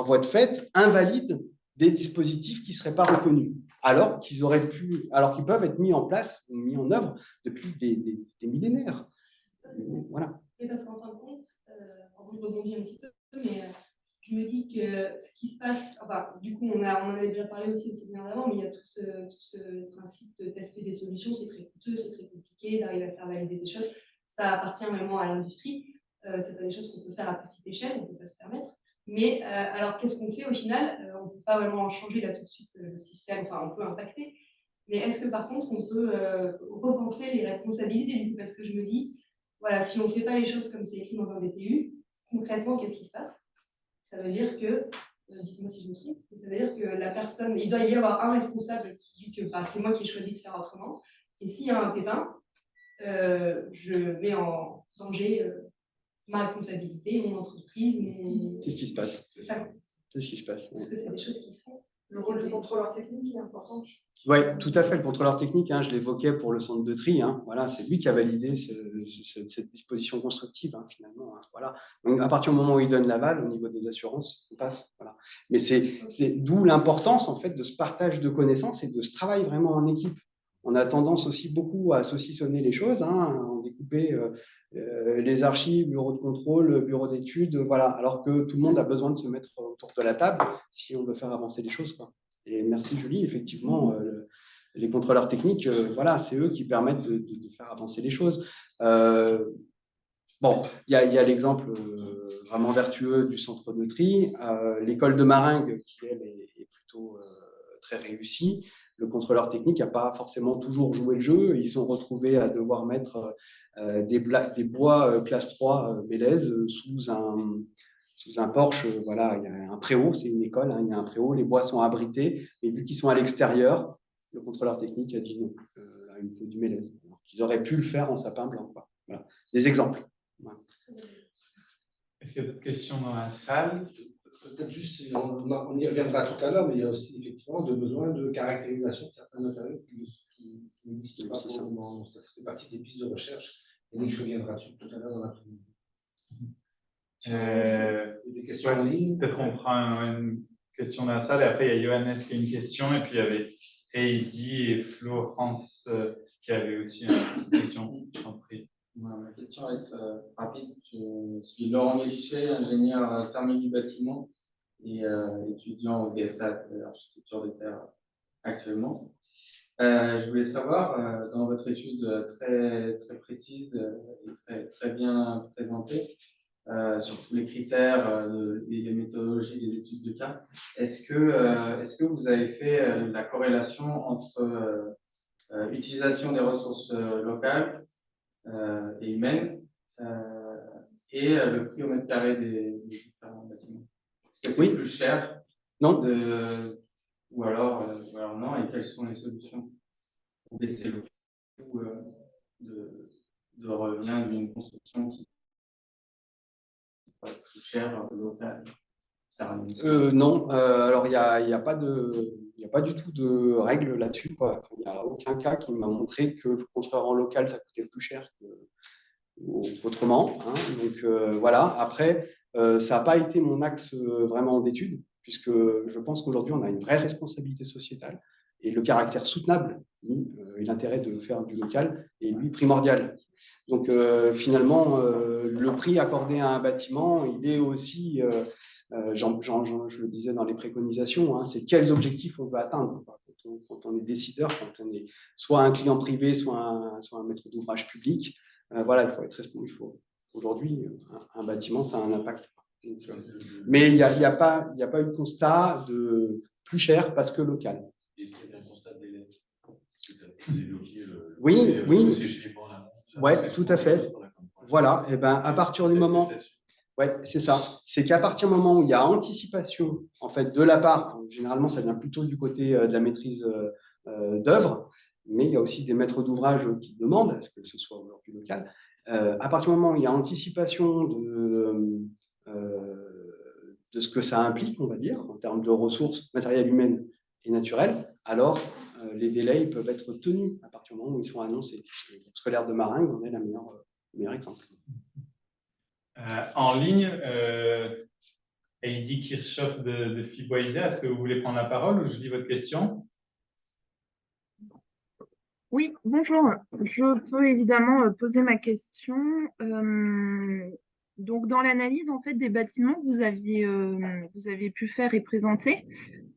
voie de fait, invalide des dispositifs qui ne seraient pas reconnus, alors qu'ils peuvent être mis en place, mis en œuvre depuis des millénaires. Voilà. Et parce qu'en fin de compte, je rebondis un petit peu, mais je me dis que ce qui se passe, enfin, du coup, on en avait déjà parlé aussi au séminaire d'avant, mais il y a tout ce principe de tester des solutions, c'est très coûteux, c'est très compliqué d'arriver à faire valider des choses. Ça appartient vraiment à l'industrie. C'est pas des choses qu'on peut faire à petite échelle, on ne peut pas se permettre. Mais alors, qu'est-ce qu'on fait au final? On ne peut pas vraiment changer là tout de suite le système, enfin, on peut impacter. Mais est-ce que par contre, on peut repenser les responsabilités du coup, parce que je me dis, voilà, si on ne fait pas les choses comme c'est écrit dans un DTU, concrètement, qu'est-ce qui se passe? Ça veut dire que, dites-moi si je me trompe, ça veut dire que la personne, il doit y avoir un responsable qui dit que bah, c'est moi qui ai choisi de faire autrement. Et s'il y a un pépin, je mets en danger ma responsabilité, mon entreprise. C'est ce qui se passe. C'est ça. C'est ce qui se passe. Est-ce que c'est des choses qui se font? Le rôle de contrôleur technique est important. Oui, tout à fait. Le contrôleur technique, hein, je l'évoquais pour le centre de tri. Hein, voilà, c'est lui qui a validé cette disposition constructive, hein, finalement. Hein, voilà. Donc, à partir du moment où il donne l'aval, au niveau des assurances, on passe. Voilà. Mais c'est d'où l'importance, en fait, de ce partage de connaissances et de ce travail vraiment en équipe. On a tendance aussi beaucoup à saucissonner les choses, hein, en découper les archives, bureau de contrôle, bureau d'études, voilà. Alors que tout le monde a besoin de se mettre autour de la table si on veut faire avancer les choses, quoi. Et merci Julie, effectivement, les contrôleurs techniques, voilà, c'est eux qui permettent de faire avancer les choses. Bon, il y a l'exemple vraiment vertueux du centre de tri. L'école de Maringues, qui elle est plutôt très réussie. Le contrôleur technique n'a pas forcément toujours joué le jeu. Ils sont retrouvés à devoir mettre des bois classe 3 Mélèze sous un porche. Voilà, il y a un préau, c'est une école, hein, il y a un préau, les bois sont abrités, mais vu qu'ils sont à l'extérieur, le contrôleur technique a dit non, là, il me faut du Mélèze. Alors qu'ils auraient pu le faire en sapin blanc, quoi. Voilà. Des exemples. Voilà. Est-ce qu'il y a d'autres questions dans la salle? Peut-être juste, on y reviendra tout à l'heure, mais il y a aussi effectivement de besoin de caractérisation de certains matériaux qui n'existent pas pour le moment. Ça fait partie des pistes de recherche. Et Nick reviendra dessus tout à l'heure dans l'après-midi. Des questions en ligne. Peut-être on prend une question dans la salle et après il y a Johannes qui a une question et puis il y avait Heidi et Florence qui avaient aussi une question. Je t'en prie. Ma question va être rapide. Je suis Laurent Mélichet, ingénieur thermique du bâtiment et étudiant au DSA architecture de terre actuellement. Je voulais savoir, dans votre étude très précise et très bien présentée, sur tous les critères, les méthodologies des études de cas, est-ce que vous avez fait la corrélation entre utilisation des ressources locales et humaines et le prix au mètre carré des différents bâtiments? Est-ce que c'est plus cher? Non. Ou alors non, et quelles sont les solutions pour baisser le coût de revient d'une construction qui est plus chère locale? Non, alors il n'y a pas du tout de règle là-dessus, quoi. Il n'y a aucun cas qui m'a montré que construire en local, ça coûtait plus cher qu'autrement, hein. Donc voilà, après, ça n'a pas été mon axe vraiment d'étude, puisque je pense qu'aujourd'hui, on a une vraie responsabilité sociétale et le caractère soutenable, lui, et l'intérêt de faire du local est lui primordial. Donc finalement, le prix accordé à un bâtiment, il est aussi, je le disais dans les préconisations, hein, c'est quels objectifs on veut atteindre. Quand on est décideur, quand on est soit un client privé, soit un maître d'ouvrage public, voilà, il faut être responsable. Aujourd'hui, un bâtiment, ça a un impact. Mais il n'y a pas eu de constat de plus cher parce que local. Est-ce qu'il y a un constat de délai? Vous évoquiez oui. Ouais, tout à fait. Voilà, et ben à partir du moment, ouais, c'est ça. C'est qu'à partir du moment où il y a anticipation, en fait, de la part, généralement, ça vient plutôt du côté de la maîtrise d'œuvre, mais il y a aussi des maîtres d'ouvrage qui demandent à ce que ce soit aujourd'hui local. À partir du moment où il y a anticipation de ce que ça implique, on va dire, en termes de ressources matérielles, humaines et naturelles, alors les délais peuvent être tenus à partir du moment où ils sont annoncés. Le groupe scolaire de Maringues en est le meilleur exemple. En ligne, Heidi Kirchhoff de Fiboisier, est-ce que vous voulez prendre la parole ou je lis votre question? Oui, bonjour. Je peux évidemment poser ma question. Donc, dans l'analyse en fait des bâtiments que vous aviez pu faire et présenter,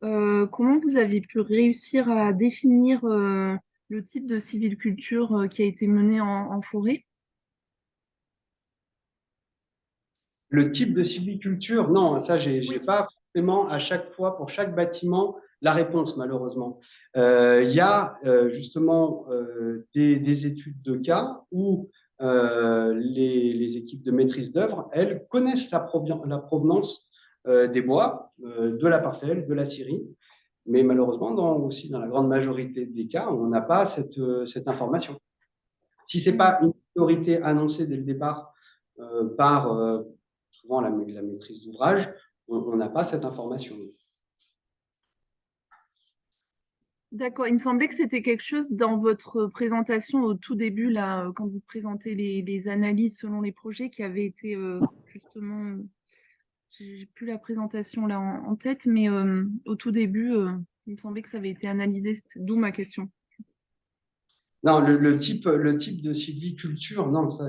comment vous avez pu réussir à définir le type de sylviculture qui a été mené en forêt? Le type de sylviculture, non, ça, j'ai pas forcément à chaque fois, pour chaque bâtiment, la réponse, malheureusement. Il y a justement des études de cas où les équipes de maîtrise d'œuvre, elles connaissent la provenance des bois, de la parcelle, de la scierie. Mais malheureusement, aussi dans la grande majorité des cas, on n'a pas cette information. Si ce n'est pas une priorité annoncée dès le départ par souvent la maîtrise d'ouvrage, on n'a pas cette information. D'accord, il me semblait que c'était quelque chose dans votre présentation au tout début, là, quand vous présentez les analyses selon les projets qui avaient été justement, j'ai plus la présentation là en tête, mais au tout début, il me semblait que ça avait été analysé, d'où ma question. Non, le type de sylviculture, non, ça,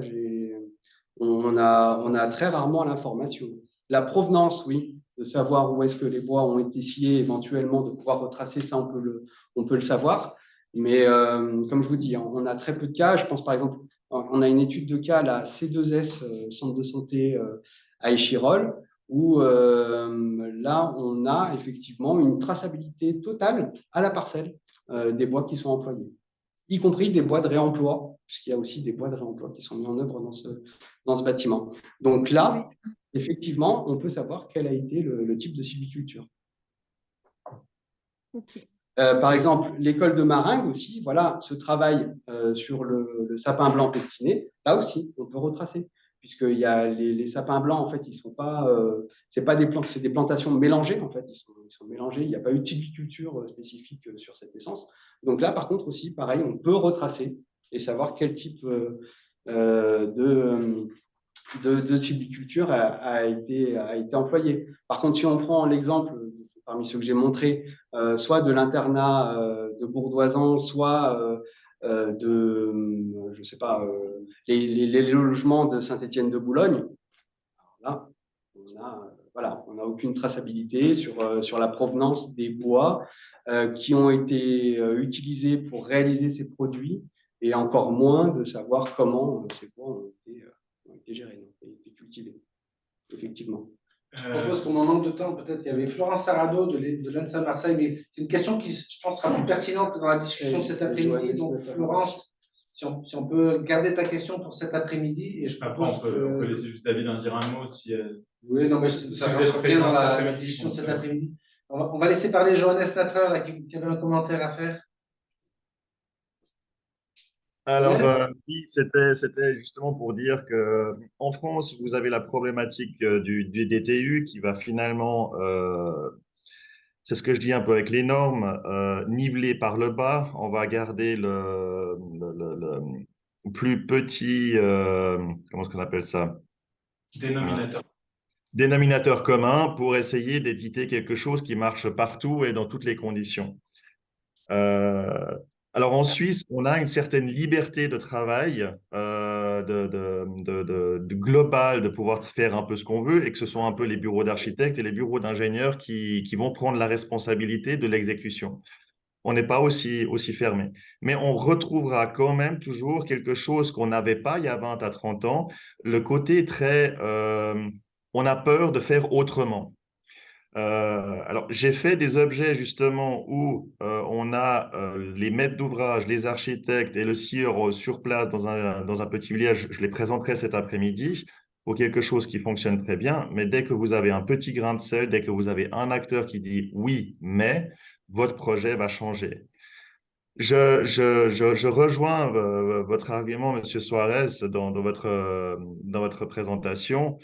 on a très rarement l'information. La provenance, oui, de savoir où est-ce que les bois ont été sciés, éventuellement de pouvoir retracer ça, on peut le savoir. Mais comme je vous dis, on a très peu de cas. Je pense par exemple On a une étude de cas, la C2S, centre de santé à Échirolles, où là, on a effectivement une traçabilité totale à la parcelle des bois qui sont employés, y compris des bois de réemploi, puisqu'il y a aussi des bois de réemploi qui sont mis en œuvre dans ce bâtiment. Donc là, effectivement, on peut savoir quel a été le type de sylviculture. Ok. Par exemple, l'école de Maringues aussi, voilà, ce travail sur le sapin blanc pectiné, là aussi, on peut retracer, puisqu'il y a les sapins blancs, en fait, ils sont pas, c'est pas des plantes, c'est des plantations mélangées, en fait, ils sont mélangés, il n'y a pas eu de sylviculture spécifique sur cette essence. Donc là, par contre, aussi, pareil, on peut retracer et savoir quel type de sylviculture a été employé. Par contre, si on prend l'exemple parmi ceux que j'ai montrés, soit de l'internat de Bourdoisan, soit je sais pas, les logements de Saint-Étienne de Boulogne, là, on n'a aucune traçabilité sur la provenance des bois qui ont été utilisés pour réaliser ces produits, et encore moins de savoir comment ces bois ont été gérés, ont été cultivés, effectivement. Je propose qu'on en manque de temps, peut-être. Il y avait Florence Arado de l'ENSA Marseille, mais c'est une question qui, je pense, sera plus pertinente dans la discussion de cet après-midi. Donc, Florence, si on peut garder ta question pour cet après-midi. Et Après, on peut laisser juste David en dire un mot si. Oui, non, mais ça rentre bien dans la discussion de cet après-midi. On va laisser parler Johannes Natrer, là, qui avait un commentaire à faire. Alors, oui, c'était justement pour dire que en France, vous avez la problématique du DTU qui va finalement, c'est ce que je dis un peu avec les normes, niveler par le bas. On va garder le plus petit, comment est-ce qu'on appelle ça? Dénominateur commun pour essayer d'éditer quelque chose qui marche partout et dans toutes les conditions. Alors en Suisse, on a une certaine liberté de travail, de global, de pouvoir faire un peu ce qu'on veut et que ce sont un peu les bureaux d'architectes et les bureaux d'ingénieurs qui vont prendre la responsabilité de l'exécution. On n'est pas aussi fermé. Mais on retrouvera quand même toujours quelque chose qu'on n'avait pas il y a 20 à 30 ans, le côté très… on a peur de faire autrement. Alors, j'ai fait des objets justement où on a les maîtres d'ouvrage, les architectes et le scieur sur place dans un petit village. Je les présenterai cet après-midi pour quelque chose qui fonctionne très bien. Mais dès que vous avez un petit grain de sel, dès que vous avez un acteur qui dit oui, mais votre projet va changer. Je rejoins votre argument, Monsieur Suarez, dans votre présentation.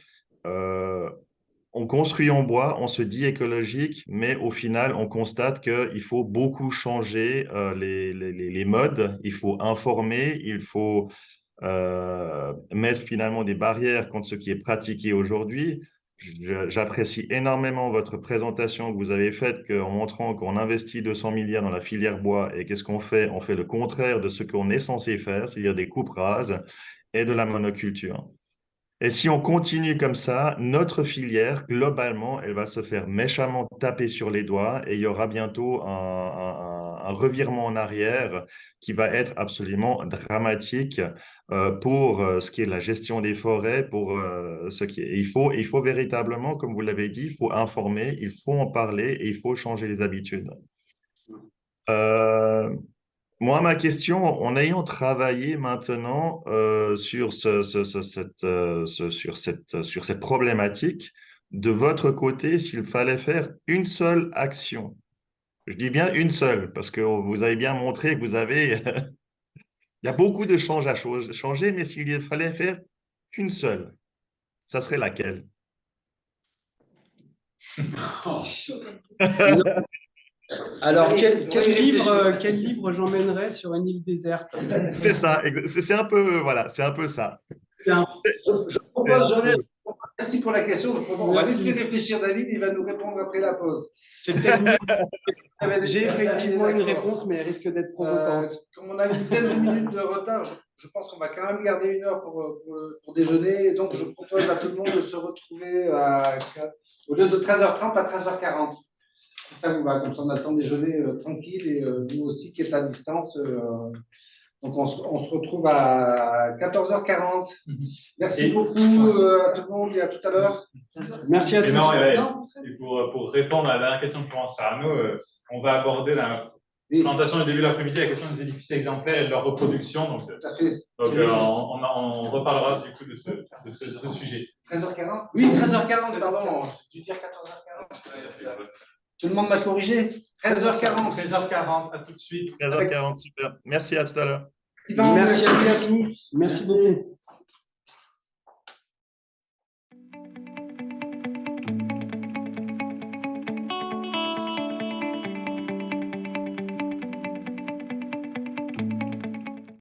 On construit en bois, on se dit écologique, mais au final, on constate qu'il faut beaucoup changer les modes, il faut informer, il faut mettre finalement des barrières contre ce qui est pratiqué aujourd'hui. J'apprécie énormément votre présentation que vous avez faite en montrant qu'on investit 200 milliards dans la filière bois et qu'est-ce qu'on fait? On fait le contraire de ce qu'on est censé faire, c'est-à-dire des coupes rases et de la monoculture. Et si on continue comme ça, notre filière, globalement, elle va se faire méchamment taper sur les doigts et il y aura bientôt un revirement en arrière qui va être absolument dramatique pour ce qui est la gestion des forêts, pour ce qui est… Il faut véritablement, comme vous l'avez dit, il faut informer, il faut en parler et il faut changer les habitudes. Moi, ma question, en ayant travaillé maintenant sur cette problématique, de votre côté, s'il fallait faire une seule action, je dis bien une seule, parce que vous avez bien montré que vous avez… Il y a beaucoup de changes à changer, mais s'il fallait faire qu'une seule, ça serait laquelle? Alors, quel livre j'emmènerais sur une île déserte? C'est ça, c'est un peu, voilà, c'est un peu ça. Merci pour la question. On va laisser réfléchir David, il va nous répondre après la pause. J'ai effectivement une réponse, mais elle risque d'être provocante. Comme on a une dizaine de minutes de retard, je pense qu'on va quand même garder 1 heure pour déjeuner. Donc, je propose à tout le monde de se retrouver au lieu de 13h30 à 13h40. Si ça vous va, comme ça on a le temps de déjeuner tranquille et vous aussi qui êtes à distance. Donc, on se retrouve à 14h40. Merci Et- beaucoup à tout le monde et à tout à l'heure. Merci à Et tous. non, et pour répondre à la dernière question de Florence Arnaud, on va aborder la présentation du début de l'après-midi, la question des édifices exemplaires et de leur reproduction. Donc, Tout à fait. on reparlera du coup de ce sujet. 13h40? Oui, 13h40, pardon. J'ai dû dire 14h40. Tout le monde m'a corrigé. 13h40. 13h40, à tout de suite. 13h40, super. Merci, à tout à l'heure. Merci à tous. Merci beaucoup.